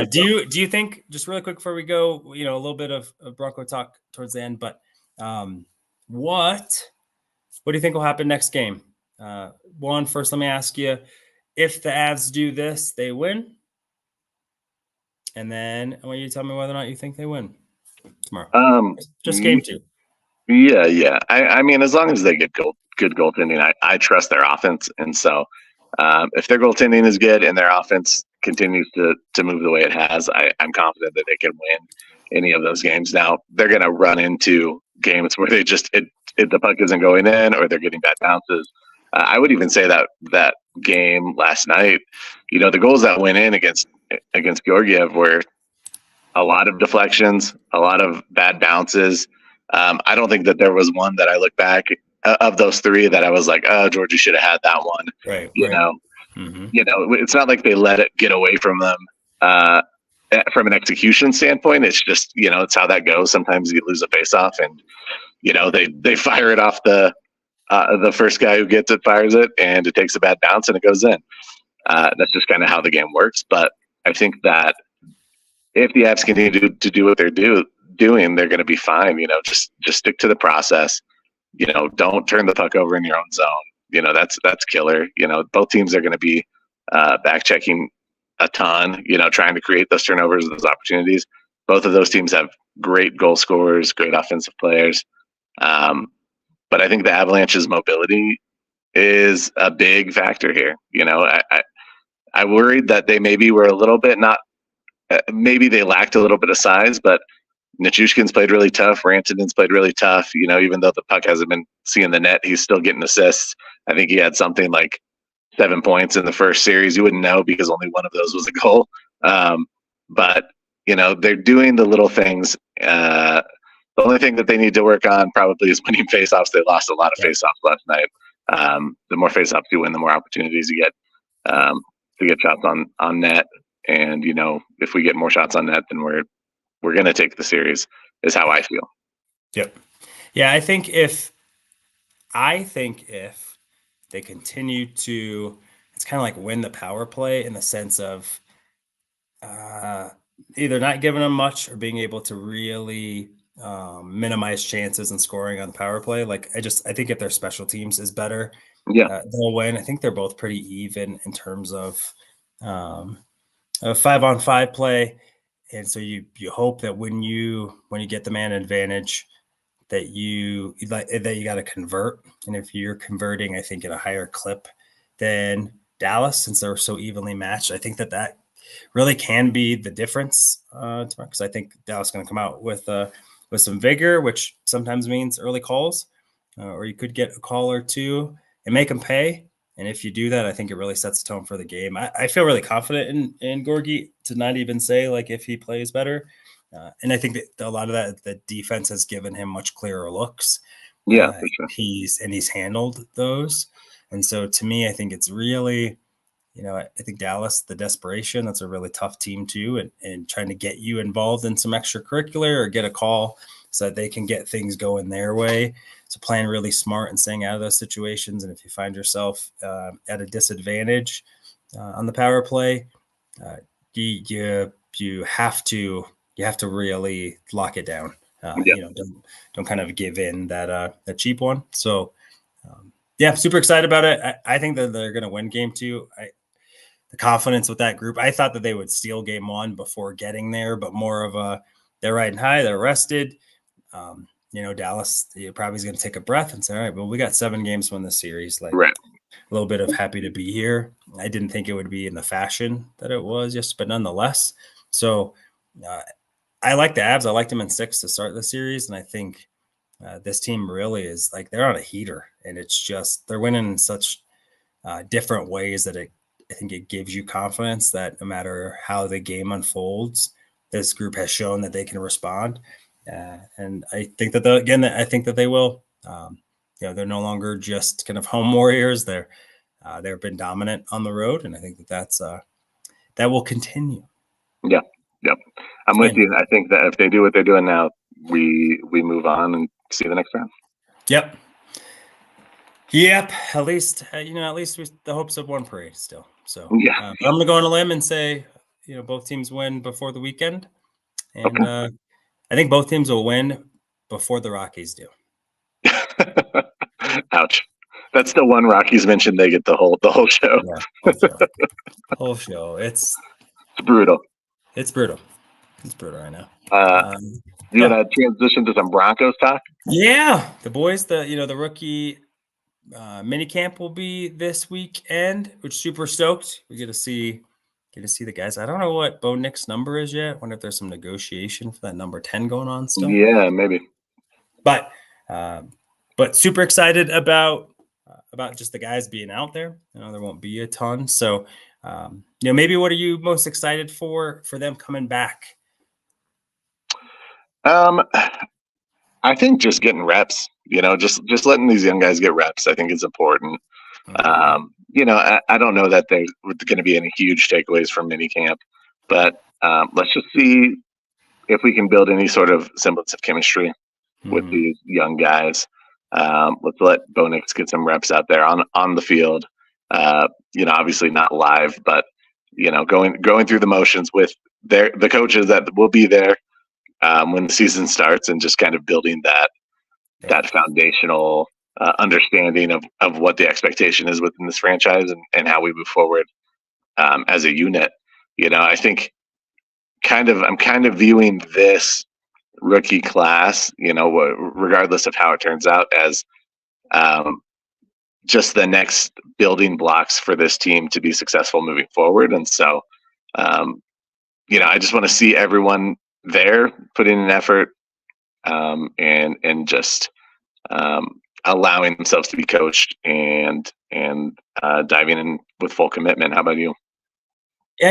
do you think, just really quick before we go, a little bit of Bronco talk towards the end, but what do you think will happen next game? First, let me ask you, if the Avs do this, they win. And then I want you to tell me whether or not you think they win tomorrow. Just game 2. Yeah. I mean, as long as they get good goaltending, I trust their offense. And so if their goaltending is good and their offense continues to move the way it has, I'm confident that they can win any of those games. Now, they're going to run into games where they just the puck isn't going in or they're getting bad bounces. I would even say that game last night, the goals that went in against Georgiev were a lot of deflections, a lot of bad bounces. I don't think that there was one that I look back of those 3 that I was like, oh, Georgia should have had that one. Right. It's not like they let it get away from them from an execution standpoint. It's just, it's how that goes. Sometimes you lose a faceoff and, they fire it off the first guy who gets it fires it and it takes a bad bounce and it goes in. That's just kind of how the game works. But I think that if the Avs continue to do what they're doing, they're going to be fine. Just stick to the process. Don't turn the puck over in your own zone. That's killer. Both teams are going to be back checking a ton. Trying to create those turnovers, those opportunities. Both of those teams have great goal scorers, great offensive players. But I think the Avalanche's mobility is a big factor here. I worried that they maybe were a little bit not. Maybe they lacked a little bit of size, but Nichushkin's played really tough. Rantanen's played really tough. Even though the puck hasn't been seeing the net, he's still getting assists. I think he had something like 7 points in the first series. You wouldn't know because only one of those was a goal. But they're doing the little things. The only thing that they need to work on probably is winning faceoffs. They lost a lot of faceoffs last night. The more faceoffs you win, the more opportunities you get to get shots on net. And if we get more shots on net, then we're going to take the series. Is how I feel. Yep. Yeah, I think if they continue to, it's kind of like win the power play in the sense of either not giving them much or being able to really minimize chances and scoring on the power play. Like I think if their special teams is better, Yeah. they'll win. I think they're both pretty even in terms of 5-on-5 play, and so you hope that when you get the man advantage, that you got to convert, and if you're converting, I think at a higher clip than Dallas, since they're so evenly matched, I think that really can be the difference. Because I think Dallas is going to come out with some vigor, which sometimes means early calls, or you could get a call or two and make them pay. And if you do that, I think it really sets the tone for the game. I feel really confident in Gorgie to not even say like if he plays better. And I think that a lot of that the defense has given him much clearer looks. Yeah, for sure. He's handled those. And so to me, I think it's really, I think Dallas, the desperation, that's a really tough team too. And trying to get you involved in some extracurricular or get a call so that they can get things going their way. So playing really smart and staying out of those situations. And if you find yourself at a disadvantage on the power play, you have to really lock it down. Don't kind of give in that cheap one. So super excited about it. I think that they're going to win game 2. The confidence with that group. I thought that they would steal game 1 before getting there, but more of they're riding high, they're rested. Dallas probably is going to take a breath and say, all right, well, we got 7 games to win this series. Like right. A little bit of happy to be here. I didn't think it would be in the fashion that it was, but nonetheless. So I like the Avs. I liked them in 6 to start the series. And I think this team really is like, they're on a heater, and it's just, they're winning in such different ways that I think it gives you confidence that no matter how the game unfolds, this group has shown that they can respond. And I think that I think that they will. They're no longer just kind of home warriors. They've been dominant on the road, and I think that will continue. Yeah, I'm with you. I think that if they do what they're doing now, we move on and see the next round. Yep. At least the hopes of one parade still. So yeah, I'm gonna go on a limb and say, both teams win before the weekend, and okay. I think both teams will win before the Rockies do. Ouch. That's the one Rockies mentioned. They get the whole show. Yeah, whole show. It's brutal. It's brutal right now. You want to transition to some Broncos talk? Yeah, the boys. The rookie mini camp will be this weekend, which super stoked. We get to see the guys. I don't know what Bo Nick's number is yet. I wonder if there's some negotiation for that number 10 going on still. Yeah, maybe. But super excited about just the guys being out there. There won't be a ton. So, maybe what are you most excited for them coming back? I think just getting reps, just letting these young guys get reps, I think is important. I don't know that there's going to be any huge takeaways from minicamp, but let's just see if we can build any sort of semblance of chemistry with these young guys. Let's let Bo Nix get some reps out there on the field. Obviously not live, but going through the motions with the coaches that will be there when the season starts, and just kind of building that foundational understanding of what the expectation is within this franchise and how we move forward as a unit. I think I'm kind of viewing this rookie class, regardless of how it turns out, as just the next building blocks for this team to be successful moving forward. And so, I just want to see everyone there putting in an effort and just allowing themselves to be coached and diving in with full commitment. How about you? Yeah,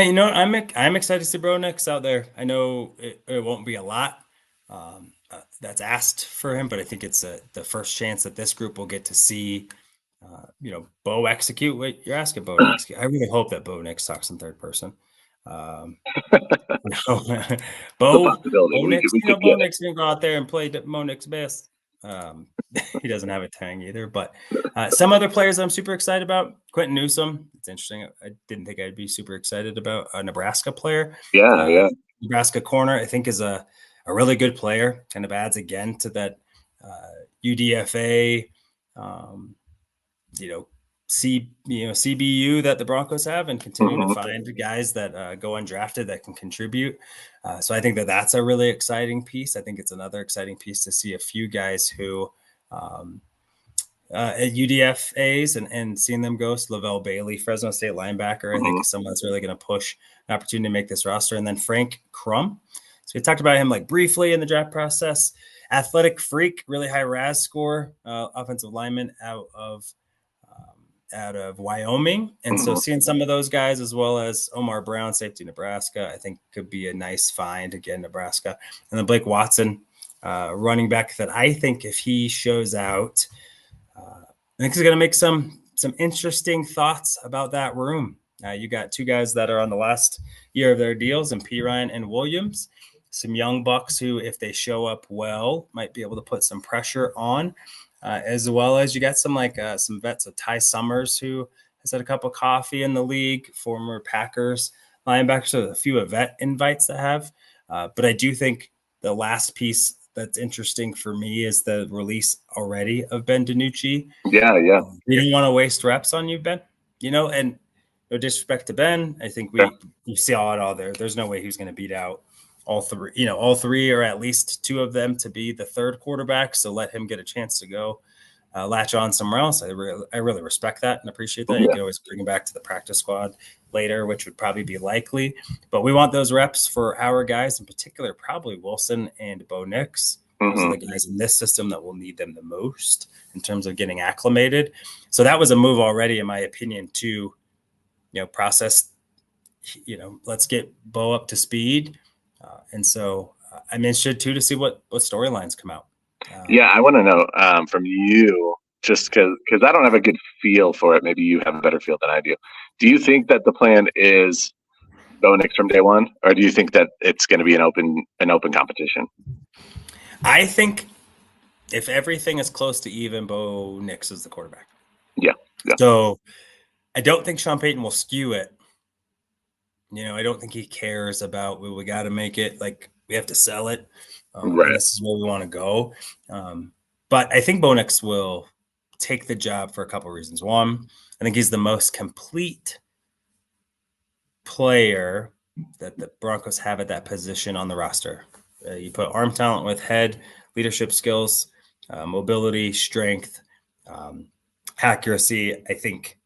I'm excited to see Bo Nix out there. I know it won't be a lot that's asked for him, but I think it's the first chance that this group will get to see, Bo execute what you're asking Bo to execute. I really hope that Bo Nix talks in third person. Bo Nix, Bo Nix gonna go out there and play Bo Nix best. He doesn't have a tang either. But some other players I'm super excited about. Quentin Newsom. It's interesting. I didn't think I'd be super excited about a Nebraska player. Yeah. Nebraska corner, I think, is a really good player. Kind of adds again to that UDFA, CBU that the Broncos have, and continue to find guys that go undrafted that can contribute. So I think that's a really exciting piece. I think it's another exciting piece to see a few guys who at UDFAs and seeing them go. So Lavelle Bailey, Fresno State linebacker, I think is someone that's really going to push an opportunity to make this roster. And then Frank Crum. So we talked about him like briefly in the draft process. Athletic freak, really high RAS score, offensive lineman out of Wyoming. And so seeing some of those guys, as well as Omar Brown, safety Nebraska, I think could be a nice find again, Nebraska. And then Blake Watson, running back, that I think if he shows out, I think he's going to make some interesting thoughts about that room. You got two guys that are on the last year of their deals, and Pirine and Williams, some young bucks who, if they show up well, might be able to put some pressure on, as well as you got some vets. So Ty Summers, who has had a cup of coffee in the league, former Packers linebacker. So a few vet invites that have. But I do think the last piece that's interesting for me is the release already of Ben DiNucci. Yeah. We don't want to waste reps on you, Ben. And no disrespect to Ben, I think we see all there. There's no way he's going to beat out all three, or at least two of them to be the third quarterback. So let him get a chance to go latch on somewhere else. I really respect that and appreciate that. You can always bring him back to the practice squad later, which would probably be likely. But we want those reps for our guys, in particular, probably Wilson and Bo Nix. Those are the guys in this system that will need them the most in terms of getting acclimated. So that was a move already, in my opinion, to process. Let's get Bo up to speed. And so I'm interested too to see what storylines come out. I want to know from you, just because I don't have a good feel for it. Maybe you have a better feel than I do. Do you think that the plan is Bo Nix from day one, or do you think that it's going to be an open competition? I think if everything is close to even, Bo Nix is the quarterback. Yeah. So I don't think Sean Payton will skew it. I don't think he cares about, we got to make it, like we have to sell it. And this is where we want to go. But I think Bo Nix will take the job for a couple of reasons. One, I think he's the most complete player that the Broncos have at that position on the roster. You put arm talent with head, leadership skills, mobility, strength, accuracy. I think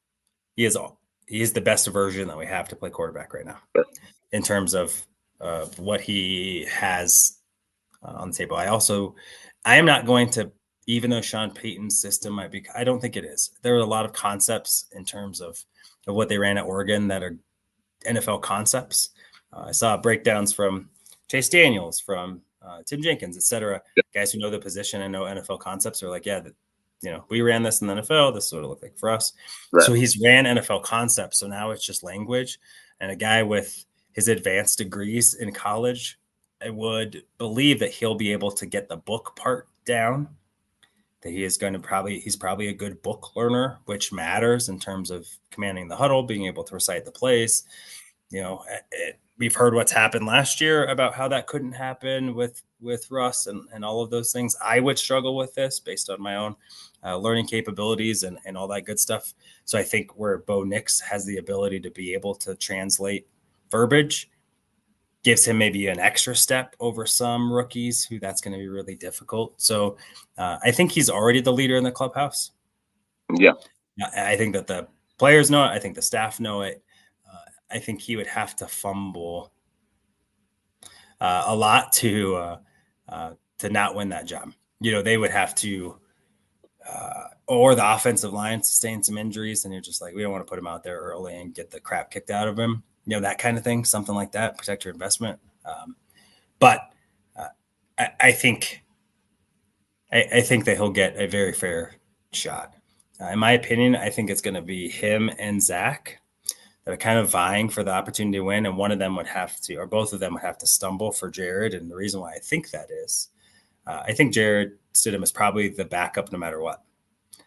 he is the best version that we have to play quarterback right now in terms of what he has on the table. I am not going to, even though Sean Payton's system might be, I don't think it is. There are a lot of concepts in terms of what they ran at Oregon that are NFL concepts. I saw breakdowns from Chase Daniels, from Tim Jenkins, et cetera. Guys who know the position and know NFL concepts are like, we ran this in the NFL. This is what it looked like for us. Right. So he's ran NFL concepts. So now it's just language. And a guy with his advanced degrees in college, I would believe that he'll be able to get the book part down. That he is going to he's probably a good book learner, which matters in terms of commanding the huddle, being able to recite the plays. We've heard what's happened last year about how that couldn't happen with Russ and all of those things. I would struggle with this based on my own learning capabilities and all that good stuff. So I think where Bo Nix has the ability to be able to translate verbiage gives him maybe an extra step over some rookies who that's going to be really difficult. So I think he's already the leader in the clubhouse. Yeah. I think that the players know it. I think the staff know it. I think he would have to fumble a lot to not win that job. They would have to, or the offensive line sustain some injuries, and you're just like, we don't want to put him out there early and get the crap kicked out of him. That kind of thing, something like that, protect your investment. But I think that he'll get a very fair shot. In my opinion, I think it's going to be him and Zach that are kind of vying for the opportunity to win. And one of them would have to, or both of them would have to stumble for Jared. And the reason why I think that is, I think Jared Stidham is probably the backup no matter what.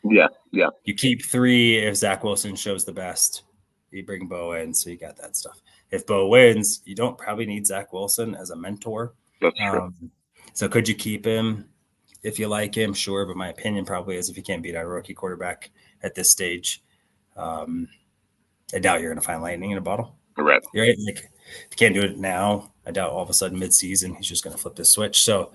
Yeah. You keep 3 if Zach Wilson shows the best. You bring Bo in, so you got that stuff. If Bo wins, you don't probably need Zach Wilson as a mentor. That's true. So could you keep him if you like him? Sure, but my opinion probably is if you can't beat a rookie quarterback at this stage, I doubt you're going to find lightning in a bottle. Right. Like, if you can't do it now, I doubt all of a sudden mid-season he's just going to flip the switch. So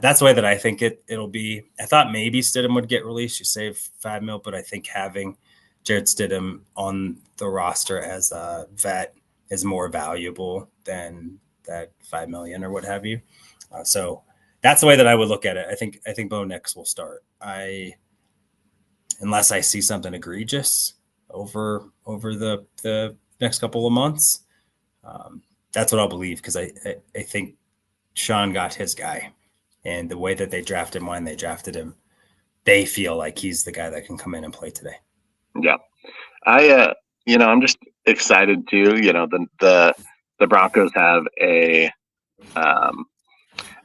that's the way that I think it'll be. I thought maybe Stidham would get released. You save $5 million, but I think having Jarrett Stidham on the roster as a vet is more valuable than that $5 million or what have you. So that's the way that I would look at it. I think Bo Nix will start. Unless I see something egregious over the next couple of months. That's what I'll believe, because I think Sean got his guy, and the way that they drafted him when they drafted him, they feel like he's the guy that can come in and play today. Yeah. I'm just excited too. The Broncos have a, I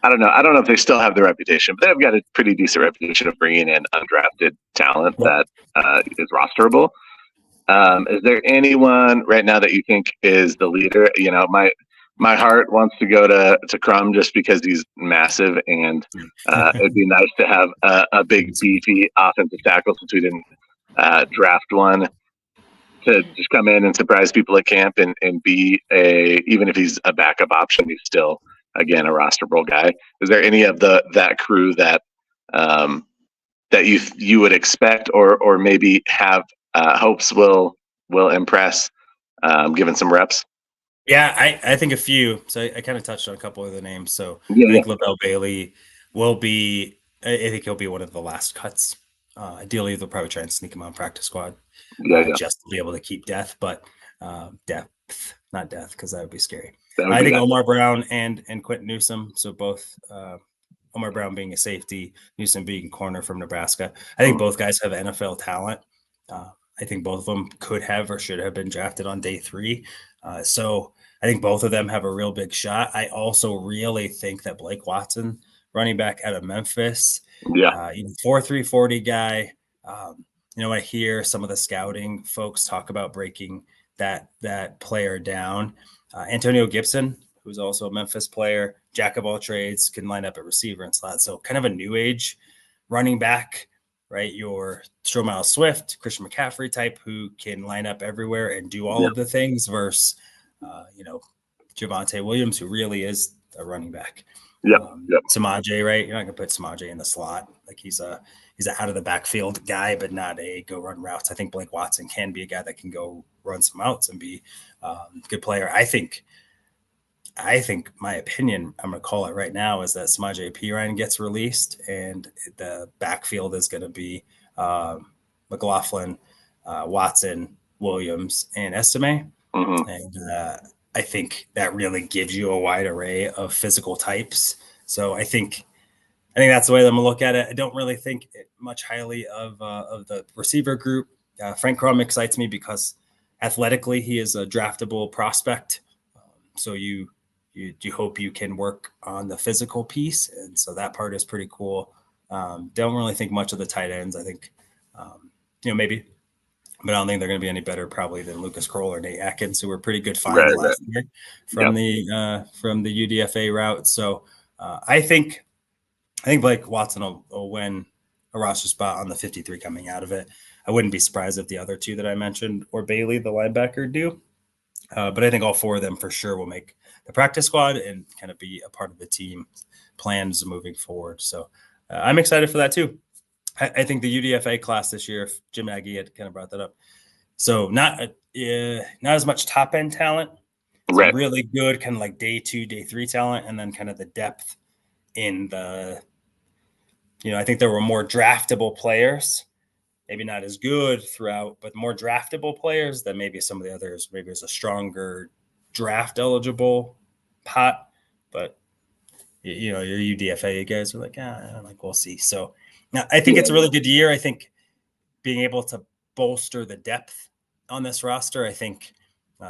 don't know if they still have the reputation, but they've got a pretty decent reputation of bringing in undrafted talent that is rosterable. Is there anyone right now that you think is the leader? My heart wants to go to Crum just because he's massive, and it'd be nice to have a big beefy offensive tackle, since we didn't draft one, to just come in and surprise people at camp and be even if he's a backup option, he's still, again, a rosterable guy. Is there any of that crew that you would expect or maybe have hopes will impress, given some reps? Yeah, I think a few. So I kind of touched on a couple of the names. So I think LaVell Bailey will be. I think he'll be one of the last cuts. Ideally, they'll probably try and sneak him on practice squad, just to be able to keep depth, depth, not death, because that would be scary. I think Omar Brown and Quentin Newsome. So both. Omar Brown being a safety, Newsome being a corner from Nebraska. I think both guys have NFL talent. I think both of them could have or should have been drafted on day 3. So I think both of them have a real big shot. I also really think that Blake Watson, running back out of Memphis, 4.3 40 guy. I hear some of the scouting folks talk about breaking that player down. Antonio Gibson, who's also a Memphis player, jack of all trades, can line up at receiver and slot. So kind of a new age running back, right? Your Stromile Swift, Christian McCaffrey type, who can line up everywhere and do all of the things, versus, Javonte Williams, who really is a running back. Samaje, right? You're not gonna put Samaje in the slot. Like he's a out of the backfield guy, but not a go run routes. I think Blake Watson can be a guy that can go run some outs and be a good player. I think my opinion, I'm going to call it right now, is that Samaje Perine gets released, and the backfield is going to be McLaughlin, Watson, Williams, and Estime. And I think that really gives you a wide array of physical types. So I think that's the way that I'm going to look at it. I don't really think much highly of the receiver group. Frank Crum excites me because athletically he is a draftable prospect. So you hope you can work on the physical piece. And so that part is pretty cool. Don't really think much of the tight ends. I think, maybe, but I don't think they're going to be any better probably than Lucas Kroll or Nate Atkins, who were pretty good finds last year from the UDFA route. So I think Blake Watson will win a roster spot on the 53 coming out of it. I wouldn't be surprised if the other two that I mentioned, or Bailey, the linebacker, do. But I think all 4 of them for sure will make the practice squad and kind of be a part of the team plans moving forward. So I'm excited for that too. I think the UDFA class this year, if Jim Nagy had kind of brought that up, so not as much top end talent, right? Really good kind of like day 2, day 3 talent, and then kind of the depth in the. I think there were more draftable players. Maybe not as good throughout, but more draftable players than maybe some of the others. Maybe there's a stronger draft eligible pot, but your UDFA guys are like, we'll see. So now I think it's a really good year. I think being able to bolster the depth on this roster, I think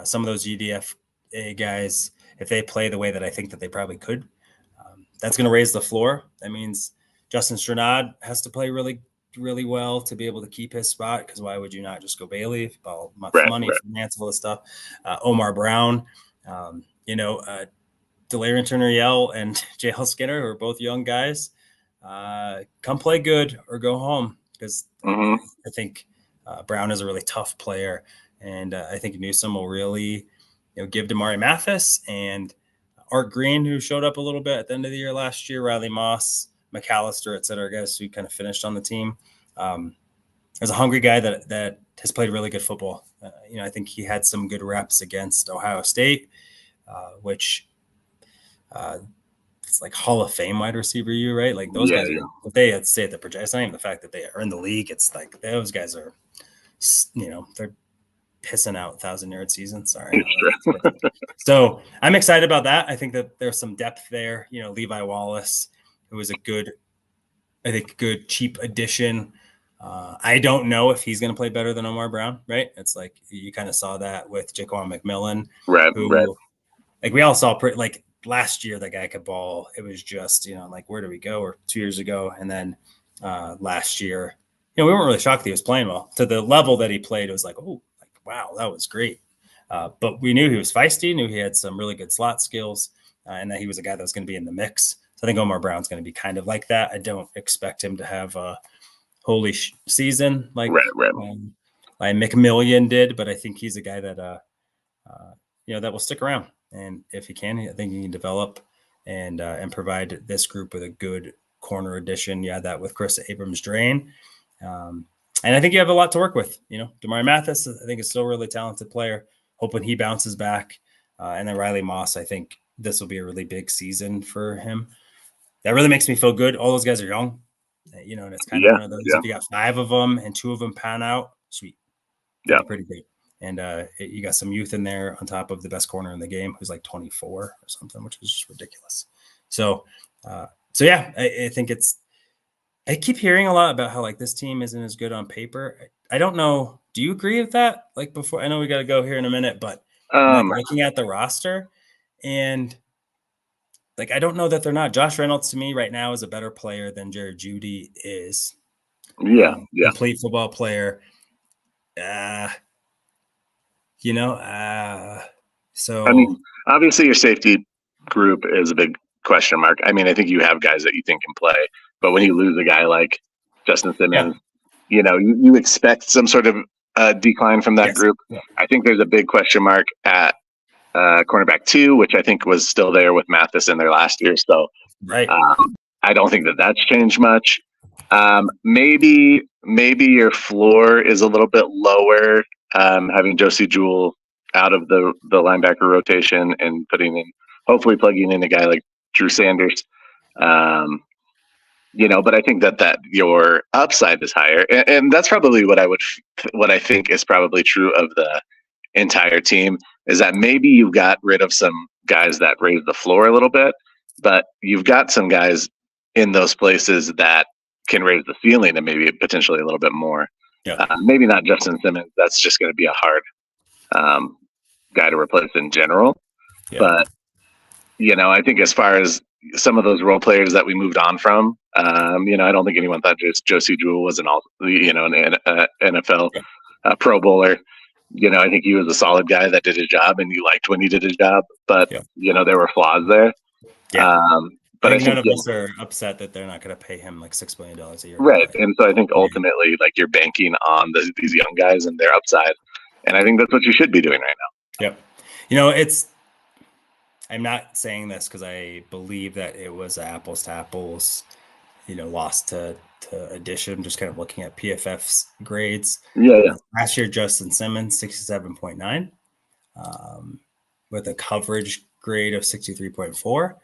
some of those UDFA guys, if they play the way that I think that they probably could, that's going to raise the floor. That means Justin Strenad has to play really, really well to be able to keep his spot, because why would you not just go Bailey if all much money, finance, all this stuff? Omar Brown, Delarian Turner-Yell and JL Skinner, who are both young guys, come play good or go home, because I think Brown is a really tough player, and I think Newsom will really give Damari Mathis and Art Green, who showed up a little bit at the end of the year last year, Riley Moss, McAllister, et cetera, guys who kind of finished on the team. There's a hungry guy that has played really good football. I think he had some good reps against Ohio State, which it's like Hall of Fame wide receiver, right? Like those guys, if they had stayed at the project, it's not even the fact that they are in the league. It's like those guys are, they're pissing out 1,000-yard seasons. Sorry. So I'm excited about that. I think that there's some depth there. Levi Wallace, who was a good cheap addition. I don't know if he's going to play better than Omar Brown, right? It's like you kind of saw that with Jaquan McMillan, right? Like we all saw like last year, that guy could ball. It was just, like, where do we go? Or 2 years ago. And then last year, we weren't really shocked that he was playing well. To the level that he played, it was like, oh, like, wow, that was great. But we knew he was feisty, knew he had some really good slot skills, and that he was a guy that was going to be in the mix. So I think Omar Brown's going to be kind of like that. I don't expect him to have a holy season like McMillian did, but I think he's a guy that that will stick around. And if he can, I think he can develop and provide this group with a good corner addition. You had that with Chris Abrams-Drain. And I think you have a lot to work with. Damari Mathis, I think, is still a really talented player, hoping he bounces back. And then Riley Moss, I think this will be a really big season for him. That really makes me feel good. All those guys are young, and it's kind of one of those, if you got 5 of them and 2 of them pan out, sweet. Yeah. Pretty great. And you got some youth in there on top of the best corner in the game, who's like 24 or something, which is just ridiculous. So yeah, I think I keep hearing a lot about how like this team isn't as good on paper. I don't know. Do you agree with that? Like before, I know we got to go here in a minute, but looking at the roster and like, I don't know that they're not. Josh Reynolds to me right now is a better player than Jared Judy is. Complete football player. So I mean, obviously your safety group is a big question mark. I mean, I think you have guys that you think can play, but when you lose a guy like Justin Simmons, you expect some sort of decline from that group. Yeah. I think there's a big question mark at cornerback 2, which I think was still there with Mathis in there last year. So I don't think that that's changed much. Maybe your floor is a little bit lower, having Josie Jewell out of the linebacker rotation and hopefully plugging in a guy like Drew Sanders. But I think that your upside is higher, and that's probably what I think is probably true of the entire team, is that maybe you got rid of some guys that raised the floor a little bit, but you've got some guys in those places that can raise the ceiling and maybe potentially a little bit more. Yeah. Maybe not Justin Simmons. That's just going to be a hard guy to replace in general. Yeah. But, I think as far as some of those role players that we moved on from, I don't think anyone thought Josie Jewell was an NFL Pro Bowler. I think he was a solid guy that did his job, and you liked when he did his job. But there were flaws there. Yeah. But I think none of us are upset that they're not going to pay him like $6 million a year. Right, and so I think ultimately, like, you're banking on these young guys and their upside, and I think that's what you should be doing right now. Yep. I'm not saying this because I believe that it was apples to apples, loss to addition, just kind of looking at PFF's grades. Yeah. Last year, Justin Simmons, 67.9, with a coverage grade of 63.4.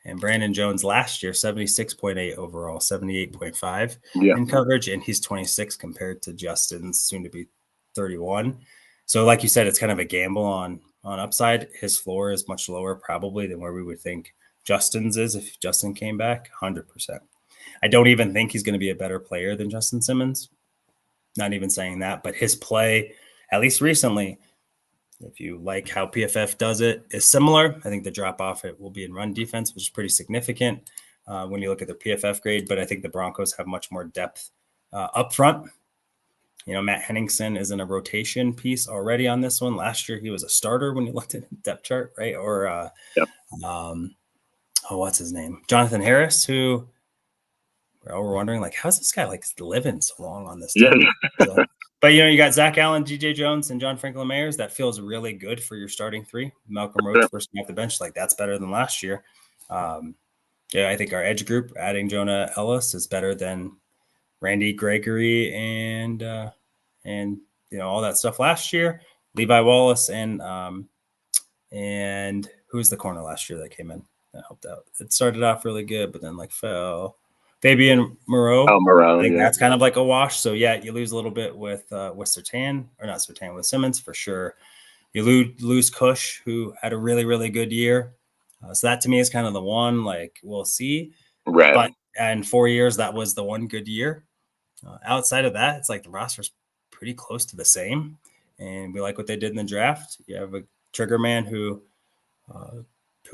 And Brandon Jones last year, 76.8 overall, 78.5 in coverage. And he's 26 compared to Justin's soon to be 31. So like you said, it's kind of a gamble on upside. His floor is much lower probably than where we would think Justin's is if Justin came back, 100%. I don't even think he's going to be a better player than Justin Simmons. Not even saying that, but his play, at least recently, if you like how PFF does it, is similar. I think the drop off it will be in run defense, which is pretty significant. when you look at their PFF grade, but I think the Broncos have much more depth up front. Matt Henningsen is in a rotation piece already on this one. Last year, he was a starter when you looked at the depth chart, right? Or, what's his name? Jonathan Harris, who we're wondering, like, how's this guy living so long on this team? Yeah. But, you got Zach Allen, G.J. Jones, and John Franklin Mayers. That feels really good for your starting three. Malcolm Roach first off the bench, that's better than last year. I think our edge group, adding Jonah Ellis, is better than Randy Gregory and all that stuff last year. Levi Wallace and who's the corner last year that came in that helped out? It started off really good, but then fell. Fabian Moreau. Oh, Moreau. I think that's kind of like a wash. So you lose a little bit with Surtain, or not Surtain, with Simmons for sure. You lose Cush, who had a really, really good year. So that to me is kind of the one, we'll see. Right. But in 4 years, that was the one good year. Outside of that, it's the roster's pretty close to the same. And we like what they did in the draft. You have a trigger man who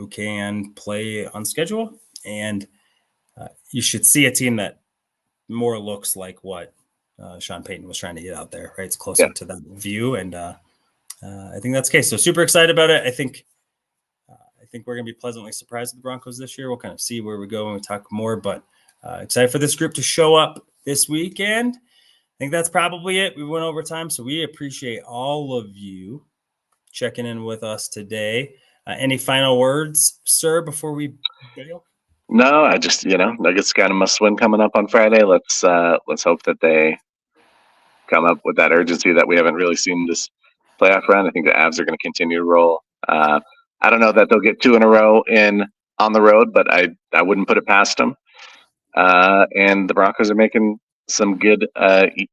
can play on schedule. And you should see a team that more looks like what Sean Payton was trying to get out there, right? It's closer to that view. And I think that's the case. So super excited about it. I think we're going to be pleasantly surprised with the Broncos this year. We'll kind of see where we go when we talk more, but excited for this group to show up this weekend. I think that's probably it. We went over time, so we appreciate all of you checking in with us today. Any final words, sir, before we bail? No, I just, Nuggets got a must-win coming up on Friday. Let's hope that they come up with that urgency that we haven't really seen this playoff run. I think the Avs are going to continue to roll. I don't know that they'll get 2 in a row on the road, but I wouldn't put it past them. And the Broncos are making some good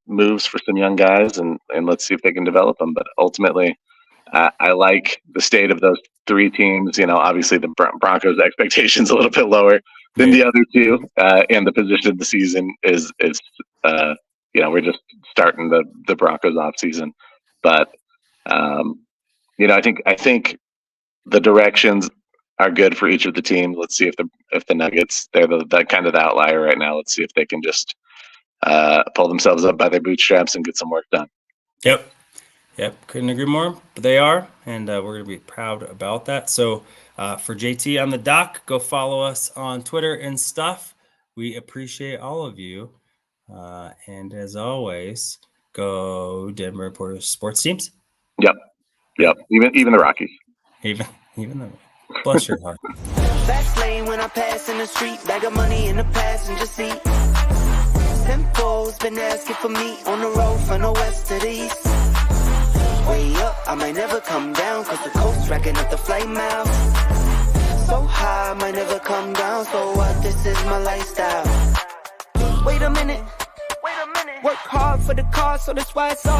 moves for some young guys, and let's see if they can develop them. But ultimately, I like the state of those 3 teams. Obviously the Broncos' expectations a little bit lower than the other 2, and the position of the season is we're just starting the Broncos off season. But I think the directions are good for each of the teams. Let's see if the Nuggets, they're the kind of the outlier right now. Let's see if they can just pull themselves up by their bootstraps and get some work done. Yep. Couldn't agree more, but they are, and we're going to be proud about that. So for JT on the dock, go follow us on Twitter and stuff. We appreciate all of you. And as always, go Denver Reporters sports teams. Yep. Even the Rockies. Even the bless your heart. Fast lane when I pass in the street, bag of money in the passenger seat. Simcoe's been asking for me on the road from the west to the east. Way up, I might never come down, cause the coast racking up the flight miles. So high, I might never come down, so what, this is my lifestyle. Wait a minute. Work hard for the car, so that's why it's all